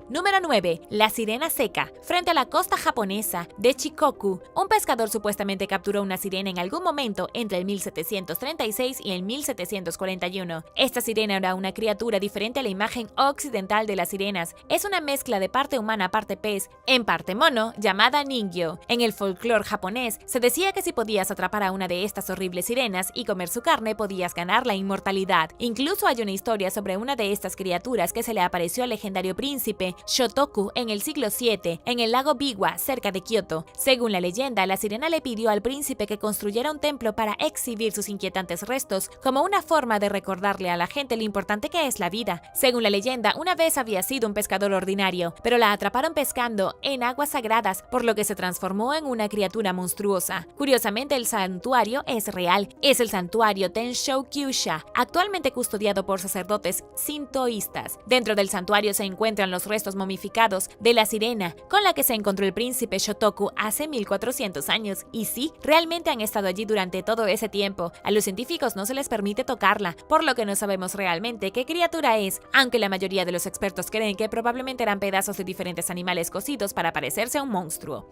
Número 9. La sirena seca. Frente a la costa japonesa de Shikoku, un pescador supuestamente capturó una sirena en algún momento entre el 1736 y el 1741. Esta sirena era una criatura diferente a la imagen occidental de las sirenas. Es una mezcla de parte humana, parte pez, en parte mono, llamada Ningyo. En el folclore japonés, se decía que si podías atrapar a una de estas horribles sirenas y comer su carne, podías ganar la inmortalidad. Incluso hay una historia sobre una de estas criaturas que se le apareció al legendario príncipe Shotoku en el siglo VII, en el lago Biwa, cerca de Kioto. Según la leyenda, la sirena le pidió al príncipe que construyera un templo para exhibir sus inquietantes restos, como una forma de recordarle a la gente lo importante que es la vida. Según la leyenda, una vez había sido un pescador ordinario, pero la atraparon pescando en aguas sagradas, por lo que se transformó en una criatura monstruosa. Curiosamente, el santuario es real. Es el santuario Tenshou-kyusha, actualmente custodiado por sacerdotes sintoístas. Dentro del santuario se encuentran los restos momificados de la sirena con la que se encontró el príncipe Shotoku hace 1400 años. Y sí, realmente han estado allí durante todo ese tiempo. A los científicos no se les permite tocarla, por lo que no sabemos realmente qué criatura es, aunque la mayoría de los expertos creen que probablemente eran pedazos de diferentes animales cocidos para parecerse a un monstruo.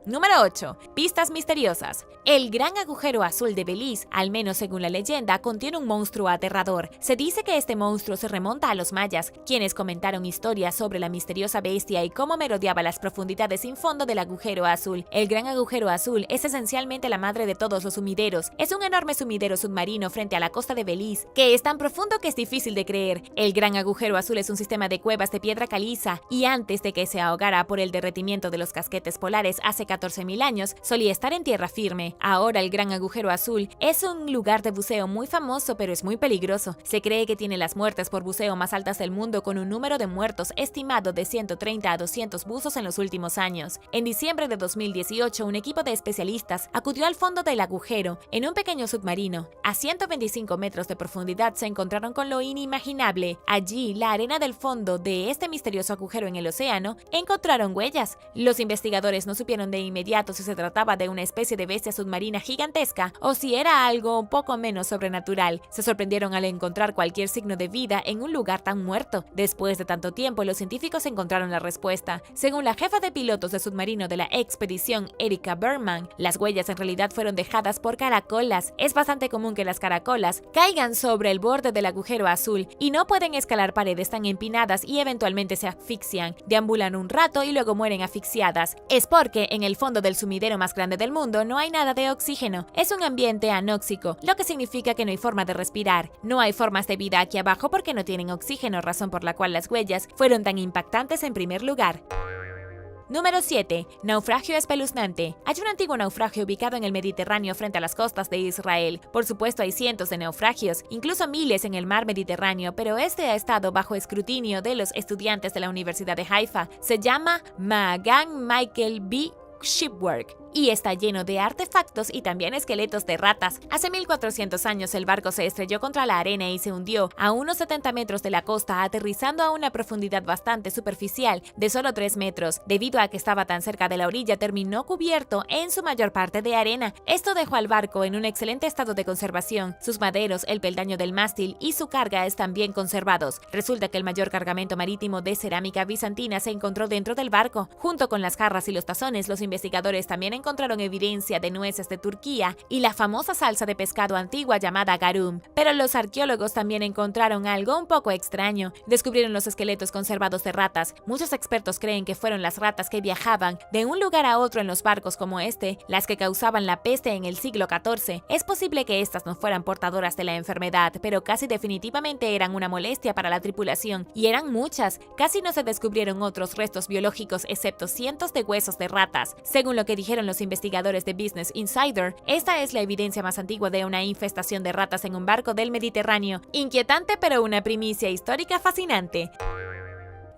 Número 8. Pistas misteriosas. El gran agujero azul de Belice, al menos según la leyenda, contiene un monstruo aterrador. Se dice que este monstruo se remonta a los mayas, quienes comentaron historias sobre la misteriosa bestia y cómo merodeaba las profundidades sin fondo del agujero azul. El gran agujero azul es esencialmente la madre de todos los sumideros. Es un enorme sumidero submarino frente a la costa de Belice, que es tan profundo que es difícil de creer. El gran agujero azul es un sistema de cuevas de piedra caliza, y antes de que se ahogara por el derretimiento de los casquetes polares hace 14,000 años, solía estar en tierra firme. Ahora el gran agujero azul es un lugar de buceo muy famoso, pero es muy peligroso. Se cree que tiene las muertes por buceo más altas del mundo, con un número de muertos estimado de 130 a 200 buzos en los últimos años. En diciembre de 2018, un equipo de especialistas acudió al fondo del agujero en un pequeño submarino. A 125 metros de profundidad se encontraron con lo inimaginable. Allí, la arena del fondo de este misterioso agujero en el océano, encontraron huellas. Los investigadores no supieron de inmediato si se trataba de una especie de bestia submarina gigantesca o si era algo un poco menos sobrenatural. Se sorprendieron al encontrar cualquier signo de vida en un lugar tan muerto. Después de tanto tiempo, los científicos encontraron la respuesta. Según la jefa de pilotos de submarino de la expedición, Erika Berman, las huellas en realidad fueron dejadas por caracolas. Es bastante común que las caracolas caigan sobre el borde del agujero azul y no pueden escalar paredes tan empinadas y eventualmente se asfixian. Deambulan un rato y luego mueren asfixiadas. Es porque en el fondo del sumidero más grande del mundo no hay nada de oxígeno. Es un ambiente anóxico, lo que significa que no hay forma de respirar. No hay formas de vida aquí abajo porque no tienen oxígeno, razón por la cual las huellas fueron tan impactantes en primer lugar. Número 7. Naufragio espeluznante. Hay un antiguo naufragio ubicado en el Mediterráneo frente a las costas de Israel. Por supuesto, hay cientos de naufragios, incluso miles en el mar Mediterráneo, pero este ha estado bajo escrutinio de los estudiantes de la Universidad de Haifa. Se llama Maagan Michael B. Shipwork y está lleno de artefactos y también esqueletos de ratas. Hace 1400 años el barco se estrelló contra la arena y se hundió a unos 70 metros de la costa, aterrizando a una profundidad bastante superficial de solo 3 metros. Debido a que estaba tan cerca de la orilla, terminó cubierto en su mayor parte de arena. Esto dejó al barco en un excelente estado de conservación. Sus maderos, el peldaño del mástil y su carga están bien conservados. Resulta que el mayor cargamento marítimo de cerámica bizantina se encontró dentro del barco. Junto con las jarras y los tazones, los investigadores también encontraron evidencia de nueces de Turquía y la famosa salsa de pescado antigua llamada garum. Pero los arqueólogos también encontraron algo un poco extraño. Descubrieron los esqueletos conservados de ratas. Muchos expertos creen que fueron las ratas que viajaban de un lugar a otro en los barcos como este, las que causaban la peste en el siglo XIV. Es posible que estas no fueran portadoras de la enfermedad, pero casi definitivamente eran una molestia para la tripulación, y eran muchas. Casi no se descubrieron otros restos biológicos excepto cientos de huesos de ratas. Según lo que dijeron los investigadores de Business Insider, esta es la evidencia más antigua de una infestación de ratas en un barco del Mediterráneo. Inquietante, pero una primicia histórica fascinante.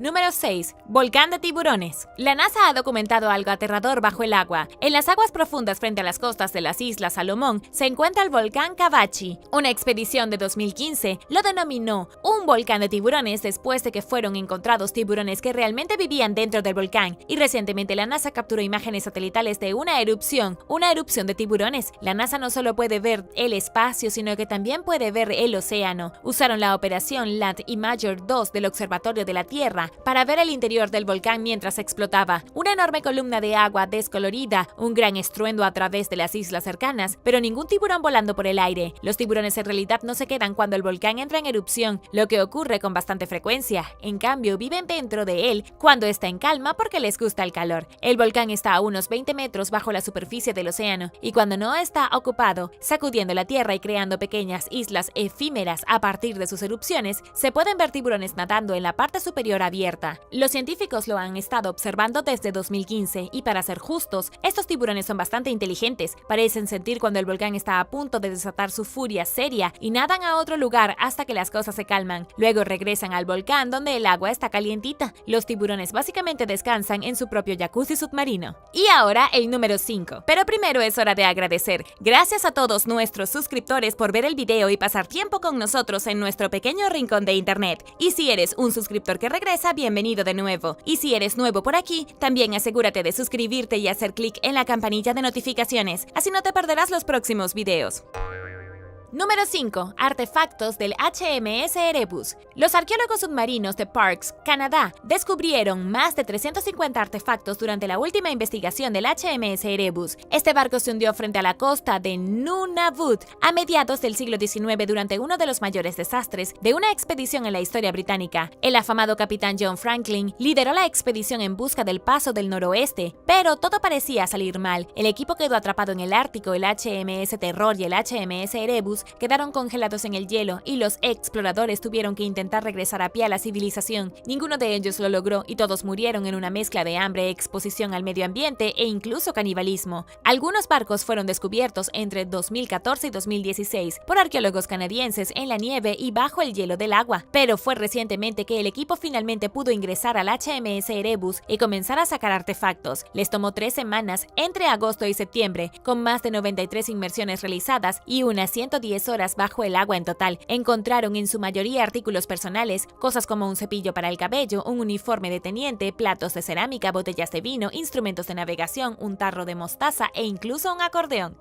Número 6. Volcán de tiburones. La NASA ha documentado algo aterrador bajo el agua. En las aguas profundas frente a las costas de las Islas Salomón se encuentra el volcán Cavachi. Una expedición de 2015 lo denominó un volcán de tiburones después de que fueron encontrados tiburones que realmente vivían dentro del volcán, y recientemente la NASA capturó imágenes satelitales de una erupción de tiburones. La NASA no solo puede ver el espacio, sino que también puede ver el océano. Usaron la operación Land Imager 2 del Observatorio de la Tierra para ver el interior del volcán mientras explotaba. Una enorme columna de agua descolorida, un gran estruendo a través de las islas cercanas, pero ningún tiburón volando por el aire. Los tiburones en realidad no se quedan cuando el volcán entra en erupción, lo que ocurre con bastante frecuencia. En cambio, viven dentro de él cuando está en calma porque les gusta el calor. El volcán está a unos 20 metros bajo la superficie del océano, y cuando no está ocupado, sacudiendo la tierra y creando pequeñas islas efímeras a partir de sus erupciones, se pueden ver tiburones nadando en la parte superior abierta. Los científicos lo han estado observando desde 2015 y, para ser justos, estos tiburones son bastante inteligentes. Parecen sentir cuando el volcán está a punto de desatar su furia seria y nadan a otro lugar hasta que las cosas se calman. Luego regresan al volcán donde el agua está calientita. Los tiburones básicamente descansan en su propio jacuzzi submarino. Y ahora el número 5. Pero primero es hora de agradecer. Gracias a todos nuestros suscriptores por ver el video y pasar tiempo con nosotros en nuestro pequeño rincón de internet. Y si eres un suscriptor que regresa, bienvenido de nuevo. Y si eres nuevo por aquí, también asegúrate de suscribirte y hacer clic en la campanilla de notificaciones, así no te perderás los próximos videos. Número 5. Artefactos del HMS Erebus. Los arqueólogos submarinos de Parkes, Canadá, descubrieron más de 350 artefactos durante la última investigación del HMS Erebus. Este barco se hundió frente a la costa de Nunavut a mediados del siglo XIX durante uno de los mayores desastres de una expedición en la historia británica. El afamado capitán John Franklin lideró la expedición en busca del Paso del Noroeste, pero todo parecía salir mal. El equipo quedó atrapado en el Ártico. El HMS Terror y el HMS Erebus quedaron congelados en el hielo y los exploradores tuvieron que intentar regresar a pie a la civilización. Ninguno de ellos lo logró y todos murieron en una mezcla de hambre, exposición al medio ambiente e incluso canibalismo. Algunos barcos fueron descubiertos entre 2014 y 2016 por arqueólogos canadienses en la nieve y bajo el hielo del agua, pero fue recientemente que el equipo finalmente pudo ingresar al HMS Erebus y comenzar a sacar artefactos. Les tomó 3 semanas entre agosto y septiembre, con más de 93 inmersiones realizadas y unas 110 horas bajo el agua en total. Encontraron en su mayoría artículos personales, cosas como un cepillo para el cabello, un uniforme de teniente, platos de cerámica, botellas de vino, instrumentos de navegación, un tarro de mostaza e incluso un acordeón.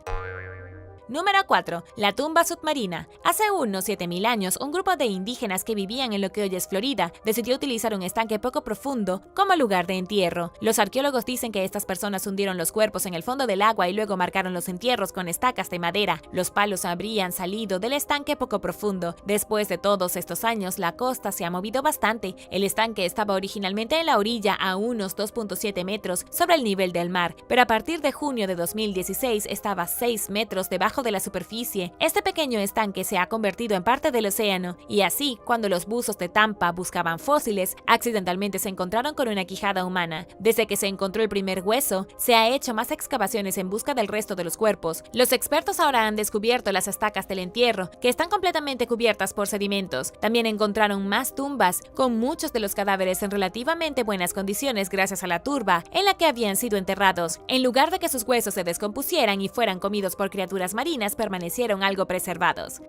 Número 4. La tumba submarina. Hace unos 7000 años, un grupo de indígenas que vivían en lo que hoy es Florida decidió utilizar un estanque poco profundo como lugar de entierro. Los arqueólogos dicen que estas personas hundieron los cuerpos en el fondo del agua y luego marcaron los entierros con estacas de madera. Los palos habrían salido del estanque poco profundo. Después de todos estos años, la costa se ha movido bastante. El estanque estaba originalmente en la orilla a unos 2.7 metros sobre el nivel del mar, pero a partir de junio de 2016 estaba 6 metros debajo debajo de la superficie. Este pequeño estanque se ha convertido en parte del océano, y así, cuando los buzos de Tampa buscaban fósiles, accidentalmente se encontraron con una quijada humana. Desde que se encontró el primer hueso, se ha hecho más excavaciones en busca del resto de los cuerpos. Los expertos ahora han descubierto las estacas del entierro, que están completamente cubiertas por sedimentos. También encontraron más tumbas, con muchos de los cadáveres en relativamente buenas condiciones gracias a la turba en la que habían sido enterrados. En lugar de que sus huesos se descompusieran y fueran comidos por criaturas marinas, permanecieron algo preservados.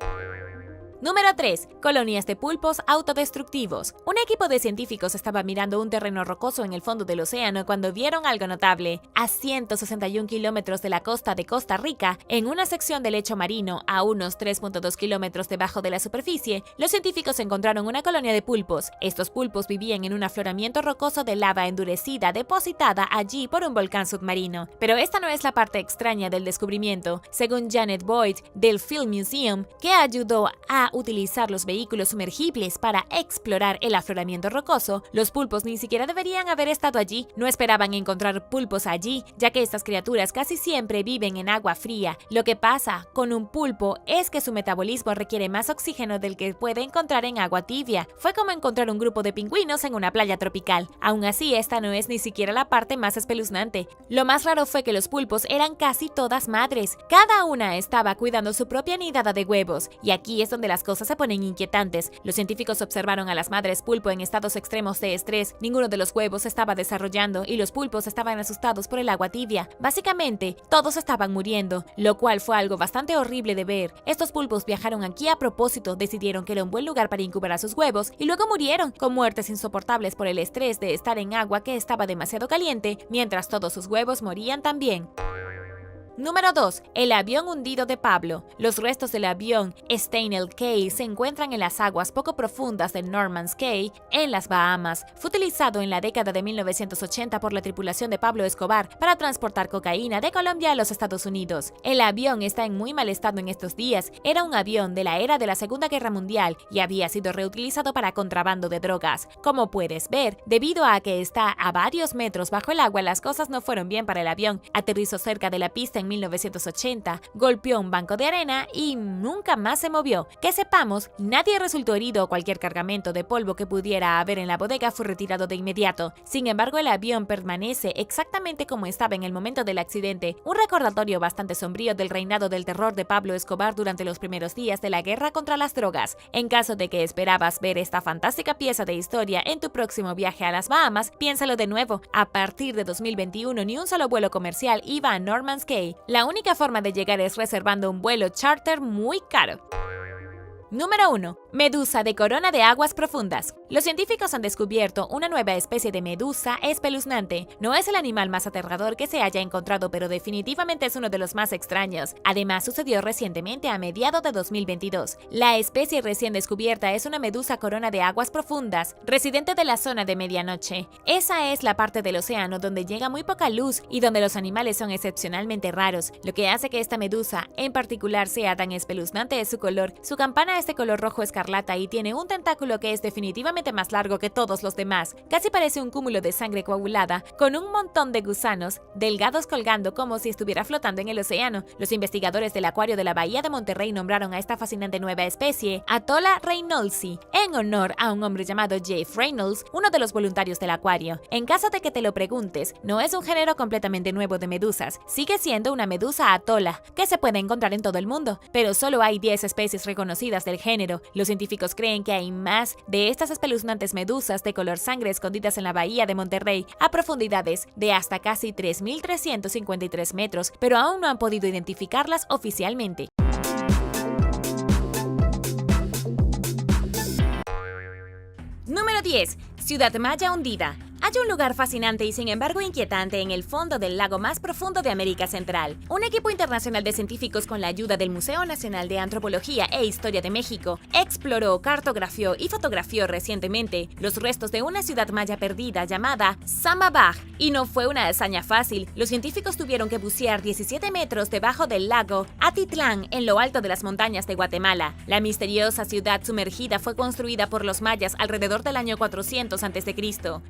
Número 3. Colonias de pulpos autodestructivos. Un equipo de científicos estaba mirando un terreno rocoso en el fondo del océano cuando vieron algo notable. A 161 kilómetros de la costa de Costa Rica, en una sección del lecho marino a unos 3.2 kilómetros debajo de la superficie, los científicos encontraron una colonia de pulpos. Estos pulpos vivían en un afloramiento rocoso de lava endurecida depositada allí por un volcán submarino. Pero esta no es la parte extraña del descubrimiento. Según Janet Boyd del Field Museum, que ayudó a utilizar los vehículos sumergibles para explorar el afloramiento rocoso, los pulpos ni siquiera deberían haber estado allí. No esperaban encontrar pulpos allí, ya que estas criaturas casi siempre viven en agua fría. Lo que pasa con un pulpo es que su metabolismo requiere más oxígeno del que puede encontrar en agua tibia. Fue como encontrar un grupo de pingüinos en una playa tropical. Aún así, esta no es ni siquiera la parte más espeluznante. Lo más raro fue que los pulpos eran casi todas madres. Cada una estaba cuidando su propia nidada de huevos, y aquí es donde las cosas se ponen inquietantes. Los científicos observaron a las madres pulpo en estados extremos de estrés. Ninguno de los huevos estaba desarrollando y los pulpos estaban asustados por el agua tibia. Básicamente, todos estaban muriendo, lo cual fue algo bastante horrible de ver. Estos pulpos viajaron aquí a propósito, decidieron que era un buen lugar para incubar a sus huevos y luego murieron, con muertes insoportables por el estrés de estar en agua que estaba demasiado caliente, mientras todos sus huevos morían también. Número 2. El avión hundido de Pablo. Los restos del avión Steinel Cay se encuentran en las aguas poco profundas de Norman's Cay, en las Bahamas. Fue utilizado en la década de 1980 por la tripulación de Pablo Escobar para transportar cocaína de Colombia a los Estados Unidos. El avión está en muy mal estado en estos días. Era un avión de la era de la Segunda Guerra Mundial y había sido reutilizado para contrabando de drogas. Como puedes ver, debido a que está a varios metros bajo el agua, las cosas no fueron bien para el avión. Aterrizó cerca de la pista en 1980, golpeó un banco de arena y nunca más se movió. Que sepamos, nadie resultó herido o cualquier cargamento de polvo que pudiera haber en la bodega fue retirado de inmediato. Sin embargo, el avión permanece exactamente como estaba en el momento del accidente, un recordatorio bastante sombrío del reinado del terror de Pablo Escobar durante los primeros días de la guerra contra las drogas. En caso de que esperabas ver esta fantástica pieza de historia en tu próximo viaje a las Bahamas, piénsalo de nuevo. A partir de 2021, ni un solo vuelo comercial iba a Norman's Cay. La única forma de llegar es reservando un vuelo charter muy caro. Número 1. Medusa de corona de aguas profundas. Los científicos han descubierto una nueva especie de medusa espeluznante. No es el animal más aterrador que se haya encontrado, pero definitivamente es uno de los más extraños. Además, sucedió recientemente a mediados de 2022. La especie recién descubierta es una medusa corona de aguas profundas, residente de la zona de medianoche. Esa es la parte del océano donde llega muy poca luz y donde los animales son excepcionalmente raros. Lo que hace que esta medusa en particular sea tan espeluznante es su color. Su campana es de color rojo escarlata y tiene un tentáculo que es definitivamente más largo que todos los demás. Casi parece un cúmulo de sangre coagulada, con un montón de gusanos delgados colgando como si estuviera flotando en el océano. Los investigadores del acuario de la Bahía de Monterrey nombraron a esta fascinante nueva especie Atola reynoldsi, en honor a un hombre llamado Jeff Reynolds, uno de los voluntarios del acuario. En caso de que te lo preguntes, no es un género completamente nuevo de medusas. Sigue siendo una medusa atola, que se puede encontrar en todo el mundo, pero solo hay 10 especies reconocidas del género. Los científicos creen que hay más de estas espeluznantes medusas de color sangre escondidas en la Bahía de Monterrey a profundidades de hasta casi 3.353 metros, pero aún no han podido identificarlas oficialmente. Número 10. Ciudad Maya hundida. Hay un lugar fascinante y sin embargo inquietante en el fondo del lago más profundo de América Central. Un equipo internacional de científicos con la ayuda del Museo Nacional de Antropología e Historia de México exploró, cartografió y fotografió recientemente los restos de una ciudad maya perdida llamada Samabaj. Y no fue una hazaña fácil. Los científicos tuvieron que bucear 17 metros debajo del lago Atitlán en lo alto de las montañas de Guatemala. La misteriosa ciudad sumergida fue construida por los mayas alrededor del año 400 a.C.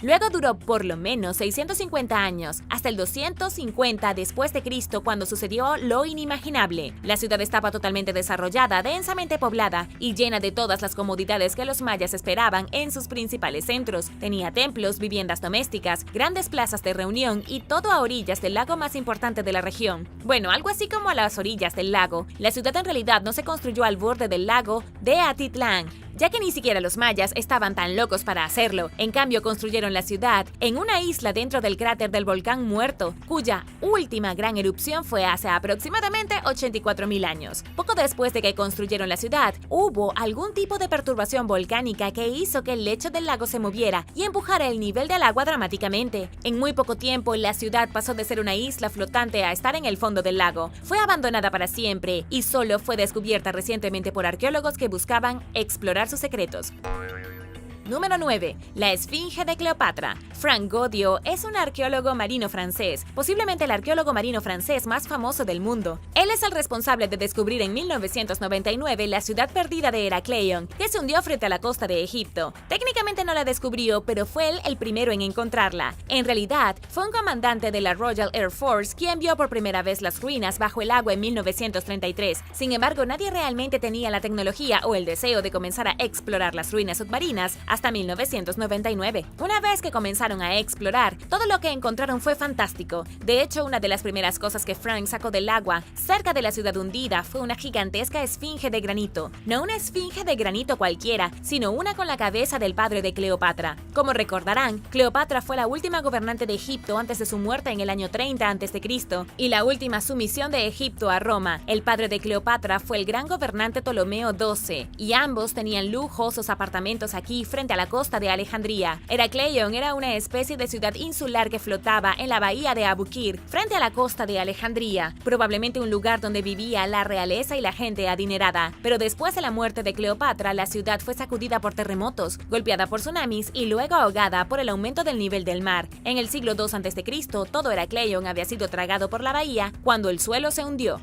Luego duró duró por lo menos 650 años, hasta el 250 después de Cristo, cuando sucedió lo inimaginable. La ciudad estaba totalmente desarrollada, densamente poblada y llena de todas las comodidades que los mayas esperaban en sus principales centros. Tenía templos, viviendas domésticas, grandes plazas de reunión y todo a orillas del lago más importante de la región. Bueno, algo así como a las orillas del lago. La ciudad en realidad no se construyó al borde del lago de Atitlán, ya que ni siquiera los mayas estaban tan locos para hacerlo. En cambio, construyeron la ciudad en una isla dentro del cráter del volcán muerto, cuya última gran erupción fue hace aproximadamente 84.000 años. Poco después de que construyeron la ciudad, hubo algún tipo de perturbación volcánica que hizo que el lecho del lago se moviera y empujara el nivel del agua dramáticamente. En muy poco tiempo, la ciudad pasó de ser una isla flotante a estar en el fondo del lago. Fue abandonada para siempre y solo fue descubierta recientemente por arqueólogos que buscaban explorar sus secretos. Número 9. La Esfinge de Cleopatra. Frank Godiot es un arqueólogo marino francés, posiblemente el arqueólogo marino francés más famoso del mundo. Él es el responsable de descubrir en 1999 la ciudad perdida de Heracleion, que se hundió frente a la costa de Egipto. Técnicamente no la descubrió, pero fue él el primero en encontrarla. En realidad, fue un comandante de la Royal Air Force quien vio por primera vez las ruinas bajo el agua en 1933. Sin embargo, nadie realmente tenía la tecnología o el deseo de comenzar a explorar las ruinas submarinas hasta 1999. Una vez que comenzaron a explorar, todo lo que encontraron fue fantástico. De hecho, una de las primeras cosas que Frank sacó del agua cerca de la ciudad hundida fue una gigantesca esfinge de granito. No una esfinge de granito cualquiera, sino una con la cabeza del padre de Cleopatra. Como recordarán, Cleopatra fue la última gobernante de Egipto antes de su muerte en el año 30 a.C. y la última sumisión de Egipto a Roma. El padre de Cleopatra fue el gran gobernante Ptolomeo XII, y ambos tenían lujosos apartamentos aquí frente a la costa de Alejandría. Heracleion era una especie de ciudad insular que flotaba en la bahía de Abukir, frente a la costa de Alejandría, probablemente un lugar donde vivía la realeza y la gente adinerada. Pero después de la muerte de Cleopatra, la ciudad fue sacudida por terremotos, golpeada por tsunamis y luego ahogada por el aumento del nivel del mar. En el siglo II a.C., todo Heracleion había sido tragado por la bahía cuando el suelo se hundió.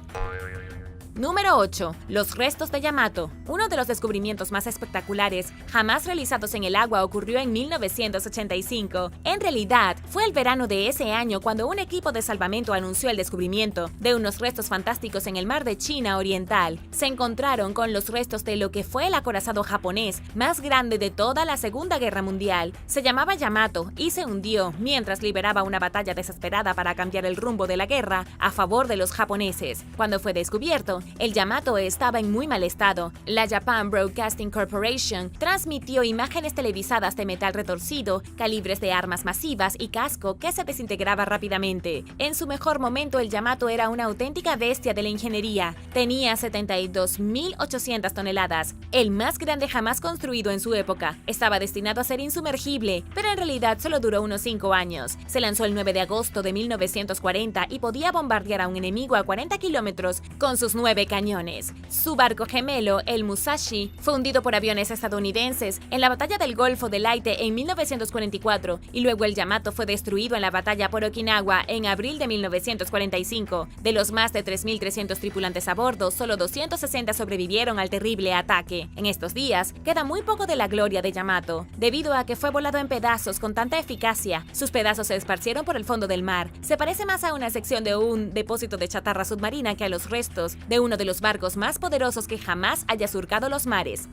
Número 8. Los restos de Yamato. Uno de los descubrimientos más espectaculares jamás realizados en el agua ocurrió en 1985. En realidad, fue el verano de ese año cuando un equipo de salvamento anunció el descubrimiento de unos restos fantásticos en el mar de China Oriental. Se encontraron con los restos de lo que fue el acorazado japonés más grande de toda la Segunda Guerra Mundial. Se llamaba Yamato y se hundió mientras liberaba una batalla desesperada para cambiar el rumbo de la guerra a favor de los japoneses. Cuando fue descubierto, el Yamato estaba en muy mal estado. La Japan Broadcasting Corporation transmitió imágenes televisadas de metal retorcido, calibres de armas masivas y casco que se desintegraba rápidamente. En su mejor momento, el Yamato era una auténtica bestia de la ingeniería. Tenía 72.800 toneladas, el más grande jamás construido en su época. Estaba destinado a ser insumergible, pero en realidad solo duró unos 5 años. Se lanzó el 9 de agosto de 1940 y podía bombardear a un enemigo a 40 kilómetros con sus 9 cañones. Su barco gemelo, el Musashi, fue hundido por aviones estadounidenses en la batalla del Golfo de Leyte en 1944 y luego el Yamato fue destruido en la batalla por Okinawa en abril de 1945. De los más de 3.300 tripulantes a bordo, solo 260 sobrevivieron al terrible ataque. En estos días, queda muy poco de la gloria de Yamato, debido a que fue volado en pedazos con tanta eficacia. Sus pedazos se esparcieron por el fondo del mar. Se parece más a una sección de un depósito de chatarra submarina que a los restos de uno de los barcos más poderosos que jamás haya surcado los mares.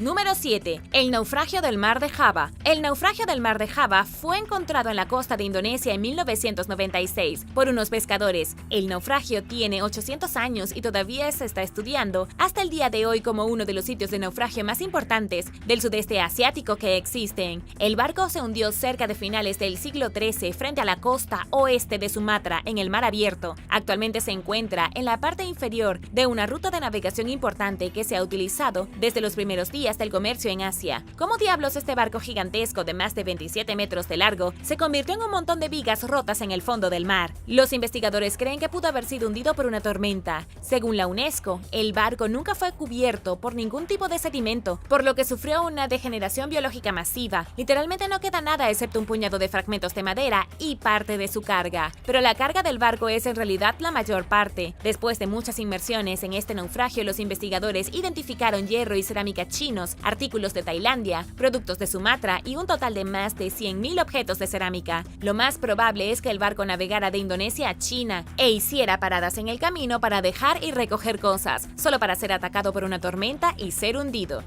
Número 7. El naufragio del mar de Java. El naufragio del mar de Java fue encontrado en la costa de Indonesia en 1996 por unos pescadores. El naufragio tiene 800 años y todavía se está estudiando hasta el día de hoy como uno de los sitios de naufragio más importantes del sudeste asiático que existen. El barco se hundió cerca de finales del siglo XIII frente a la costa oeste de Sumatra en el mar abierto. Actualmente se encuentra en la parte inferior de una ruta de navegación importante que se ha utilizado desde los primeros días del comercio en Asia. ¿Cómo diablos este barco gigantesco de más de 27 metros de largo se convirtió en un montón de vigas rotas en el fondo del mar? Los investigadores creen que pudo haber sido hundido por una tormenta. Según la UNESCO, el barco nunca fue cubierto por ningún tipo de sedimento, por lo que sufrió una degeneración biológica masiva. Literalmente no queda nada excepto un puñado de fragmentos de madera y parte de su carga. Pero la carga del barco es en realidad la mayor parte. Después de muchas inmersiones en este naufragio, los investigadores identificaron hierro y cerámica china submarinos, artículos de Tailandia, productos de Sumatra y un total de más de 100.000 objetos de cerámica. Lo más probable es que el barco navegara de Indonesia a China e hiciera paradas en el camino para dejar y recoger cosas, solo para ser atacado por una tormenta y ser hundido.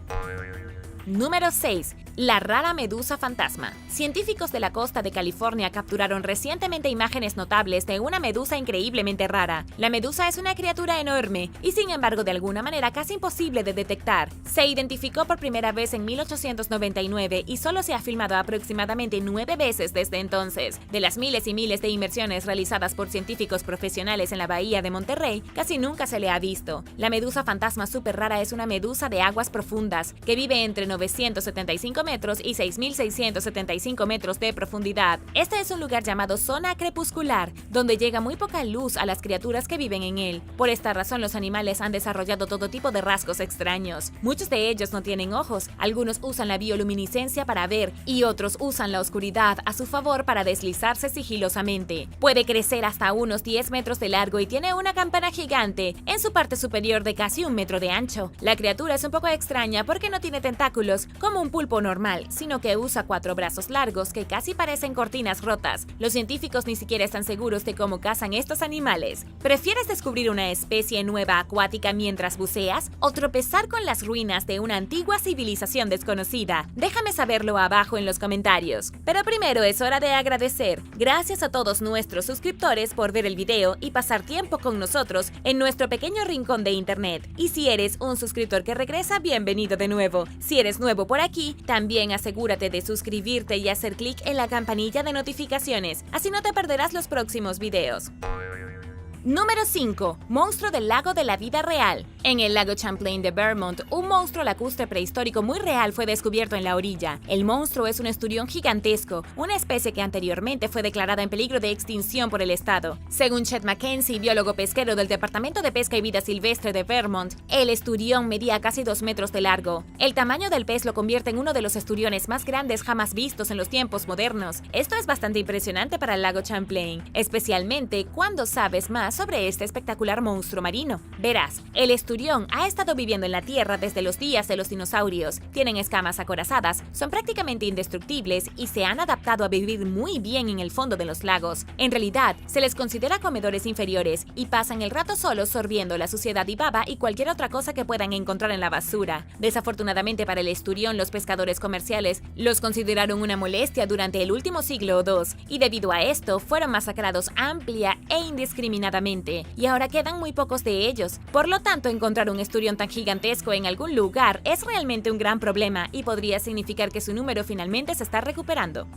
Número 6. La rara medusa fantasma. Científicos de la costa de California capturaron recientemente imágenes notables de una medusa increíblemente rara. La medusa es una criatura enorme y sin embargo de alguna manera casi imposible de detectar. Se identificó por primera vez en 1899 y solo se ha filmado aproximadamente 9 veces desde entonces. De las miles y miles de inmersiones realizadas por científicos profesionales en la bahía de Monterrey, casi nunca se le ha visto. La medusa fantasma súper rara es una medusa de aguas profundas que vive entre 975 metros y 6.675 metros de profundidad. Este es un lugar llamado zona crepuscular, donde llega muy poca luz a las criaturas que viven en él. Por esta razón, los animales han desarrollado todo tipo de rasgos extraños. Muchos de ellos no tienen ojos, algunos usan la bioluminiscencia para ver y otros usan la oscuridad a su favor para deslizarse sigilosamente. Puede crecer hasta unos 10 metros de largo y tiene una campana gigante en su parte superior de casi 1 metro de ancho. La criatura es un poco extraña porque no tiene tentáculos como un pulpo normal, sino que usa 4 brazos largos que casi parecen cortinas rotas. Los científicos ni siquiera están seguros de cómo cazan estos animales. ¿Prefieres descubrir una especie nueva acuática mientras buceas o tropezar con las ruinas de una antigua civilización desconocida? Déjame saberlo abajo en los comentarios. Pero primero es hora de agradecer. Gracias a todos nuestros suscriptores por ver el video y pasar tiempo con nosotros en nuestro pequeño rincón de internet. Y si eres un suscriptor que regresa, bienvenido de nuevo. Si eres nuevo por aquí, también asegúrate de suscribirte y hacer clic en la campanilla de notificaciones, así no te perderás los próximos videos. Número 5. Monstruo del lago de la vida real. En el lago Champlain de Vermont, un monstruo lacustre prehistórico muy real fue descubierto en la orilla. El monstruo es un esturión gigantesco, una especie que anteriormente fue declarada en peligro de extinción por el estado. Según Chet Mackenzie, biólogo pesquero del Departamento de Pesca y Vida Silvestre de Vermont, el esturión medía casi 2 metros de largo. El tamaño del pez lo convierte en uno de los esturiones más grandes jamás vistos en los tiempos modernos. Esto es bastante impresionante para el lago Champlain, especialmente cuando sabes más sobre este espectacular monstruo marino. Verás, el esturión ha estado viviendo en la Tierra desde los días de los dinosaurios. Tienen escamas acorazadas, son prácticamente indestructibles y se han adaptado a vivir muy bien en el fondo de los lagos. En realidad, se les considera comedores inferiores y pasan el rato solos sorbiendo la suciedad y baba y cualquier otra cosa que puedan encontrar en la basura. Desafortunadamente para el esturión, los pescadores comerciales los consideraron una molestia durante el último siglo o dos, y debido a esto fueron masacrados amplia e indiscriminadamente, y ahora quedan muy pocos de ellos. Por lo tanto, encontrar un esturión tan gigantesco en algún lugar es realmente un gran problema y podría significar que su número finalmente se está recuperando.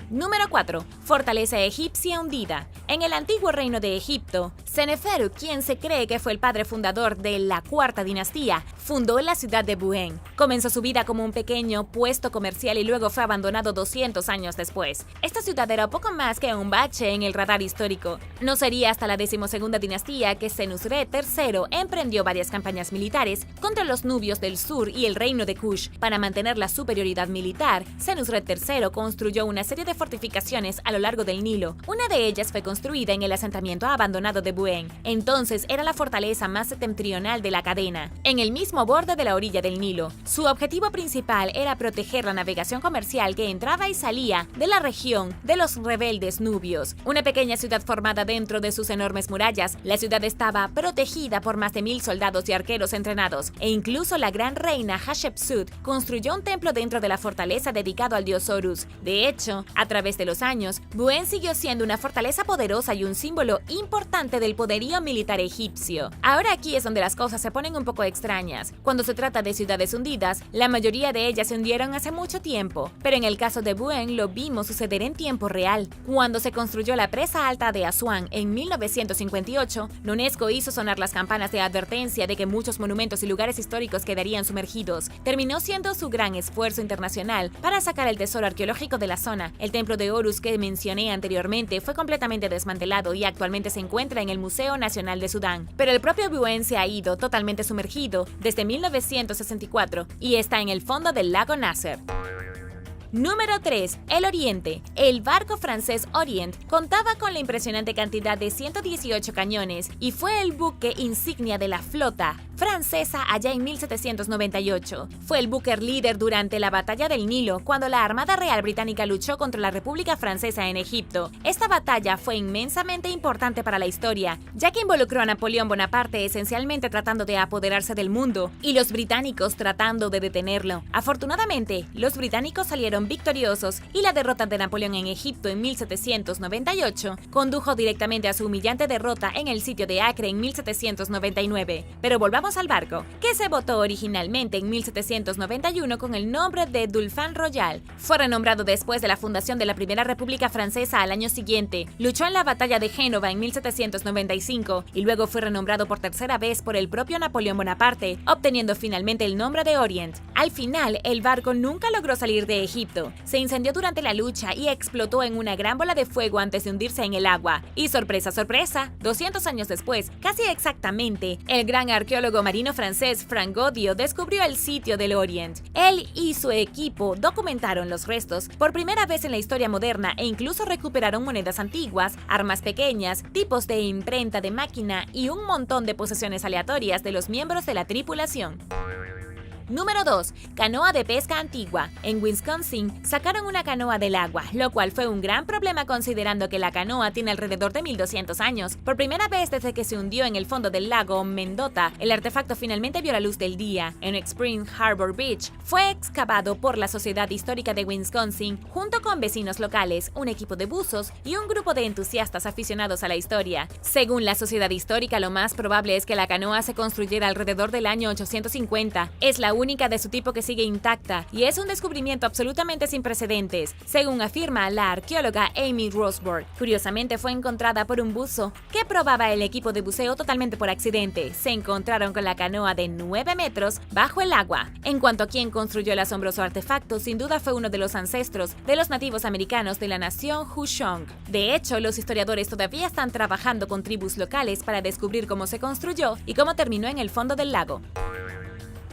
Número 4. Fortaleza egipcia hundida. En el antiguo reino de Egipto, Seneferu, quien se cree que fue el padre fundador de la cuarta dinastía, fundó la ciudad de Buen. Comenzó su vida como un pequeño puesto comercial y luego fue abandonado 200 años después. Esta ciudad era poco más que un bache en el radar histórico. No sería hasta la 12ª dinastía que Senusret III emprendió varias campañas militares contra los nubios del sur y el reino de Kush. Para mantener la superioridad militar, Senusret III construyó una serie de fortificaciones a lo largo del Nilo. Una de ellas fue construida en el asentamiento abandonado de Buen. Entonces era la fortaleza más septentrional de la cadena, en el mismo borde de la orilla del Nilo. Su objetivo principal era proteger la navegación comercial que entraba y salía de la región de los rebeldes nubios. Una pequeña ciudad formada dentro de sus enormes murallas, la ciudad estaba protegida por más de 1000 soldados y arqueros entrenados, e incluso la gran reina Hatshepsut construyó un templo dentro de la fortaleza dedicado al dios Horus. De hecho, a través de los años, Buen siguió siendo una fortaleza poderosa y un símbolo importante del poderío militar egipcio. Ahora aquí es donde las cosas se ponen un poco extrañas. Cuando se trata de ciudades hundidas, la mayoría de ellas se hundieron hace mucho tiempo, pero en el caso de Buen lo vimos suceder en tiempo real. Cuando se construyó la presa alta de Asuán en 1958, la UNESCO hizo sonar las campanas de advertencia de que muchos monumentos y lugares históricos quedarían sumergidos. Terminó siendo su gran esfuerzo internacional para sacar el tesoro arqueológico de la zona. El templo de Horus que mencioné anteriormente fue completamente desmantelado y actualmente se encuentra en el Museo Nacional de Sudán. Pero el propio Buen se ha ido totalmente sumergido desde 1964 y está en el fondo del lago Nasser. Número 3. El Oriente. El barco francés Orient contaba con la impresionante cantidad de 118 cañones y fue el buque insignia de la flota francesa allá en 1798. Fue el buque líder durante la Batalla del Nilo, cuando la Armada Real Británica luchó contra la República Francesa en Egipto. Esta batalla fue inmensamente importante para la historia, ya que involucró a Napoleón Bonaparte esencialmente tratando de apoderarse del mundo y los británicos tratando de detenerlo. Afortunadamente, los británicos salieron victoriosos y la derrota de Napoleón en Egipto en 1798 condujo directamente a su humillante derrota en el sitio de Acre en 1799. Pero volvamos al barco, que se votó originalmente en 1791 con el nombre de Dauphin Royal. Fue renombrado después de la fundación de la Primera República Francesa al año siguiente. Luchó en la Batalla de Génova en 1795 y luego fue renombrado por tercera vez por el propio Napoleón Bonaparte, obteniendo finalmente el nombre de Orient. Al final, el barco nunca logró salir de Egipto. Se incendió durante la lucha y explotó en una gran bola de fuego antes de hundirse en el agua. Y sorpresa, sorpresa, 200 años después, casi exactamente, el gran arqueólogo marino francés Franck Goddio descubrió el sitio del Orient. Él y su equipo documentaron los restos por primera vez en la historia moderna e incluso recuperaron monedas antiguas, armas pequeñas, tipos de imprenta de máquina y un montón de posesiones aleatorias de los miembros de la tripulación. Número 2. Canoa de pesca antigua. En Wisconsin sacaron una canoa del agua, lo cual fue un gran problema considerando que la canoa tiene alrededor de 1200 años. Por primera vez desde que se hundió en el fondo del lago Mendota, el artefacto finalmente vio la luz del día. En Spring Harbor Beach fue excavado por la Sociedad Histórica de Wisconsin junto con vecinos locales, un equipo de buzos y un grupo de entusiastas aficionados a la historia. Según la Sociedad Histórica, lo más probable es que la canoa se construyera alrededor del año 850. Es la única de su tipo que sigue intacta y es un descubrimiento absolutamente sin precedentes, según afirma la arqueóloga Amy Rosberg. Curiosamente fue encontrada por un buzo que probaba el equipo de buceo totalmente por accidente. Se encontraron con la canoa de 9 metros bajo el agua. En cuanto a quién construyó el asombroso artefacto, sin duda fue uno de los ancestros de los nativos americanos de la nación Ho-Chunk. De hecho, los historiadores todavía están trabajando con tribus locales para descubrir cómo se construyó y cómo terminó en el fondo del lago.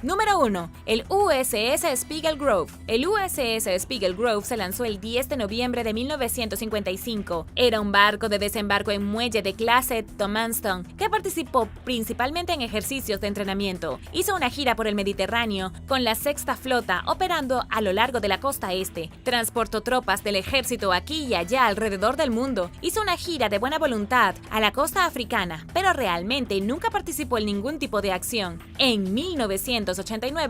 Número 1. El USS Spiegel Grove. El USS Spiegel Grove se lanzó el 10 de noviembre de 1955. Era un barco de desembarco en muelle de clase Tomanston que participó principalmente en ejercicios de entrenamiento. Hizo una gira por el Mediterráneo con la Sexta Flota operando a lo largo de la costa este. Transportó tropas del ejército aquí y allá alrededor del mundo. Hizo una gira de buena voluntad a la costa africana, pero realmente nunca participó en ningún tipo de acción. En 1989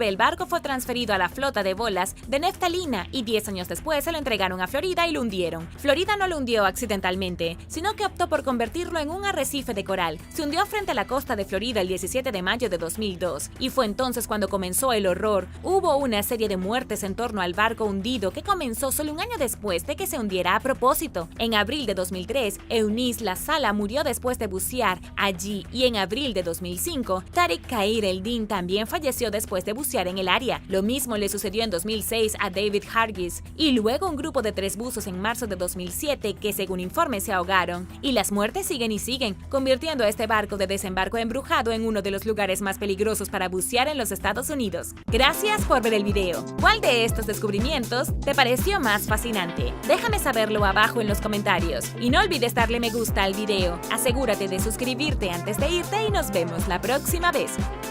el barco fue transferido a la flota de bolas de neftalina y 10 años después se lo entregaron a Florida y lo hundieron. Florida no lo hundió accidentalmente, sino que optó por convertirlo en un arrecife de coral. Se hundió frente a la costa de Florida el 17 de mayo de 2002 y fue entonces cuando comenzó el horror. Hubo una serie de muertes en torno al barco hundido que comenzó solo un año después de que se hundiera a propósito. En abril de 2003, Eunice La Sala murió después de bucear allí y en abril de 2005, Tariq Khair El-Din también falleció después de bucear en el área. Lo mismo le sucedió en 2006 a David Hargis y luego un grupo de 3 buzos en marzo de 2007 que según informes se ahogaron. Y las muertes siguen y siguen, convirtiendo a este barco de desembarco embrujado en uno de los lugares más peligrosos para bucear en los Estados Unidos. Gracias por ver el video. ¿Cuál de estos descubrimientos te pareció más fascinante? Déjame saberlo abajo en los comentarios. Y no olvides darle me gusta al video. Asegúrate de suscribirte antes de irte y nos vemos la próxima vez.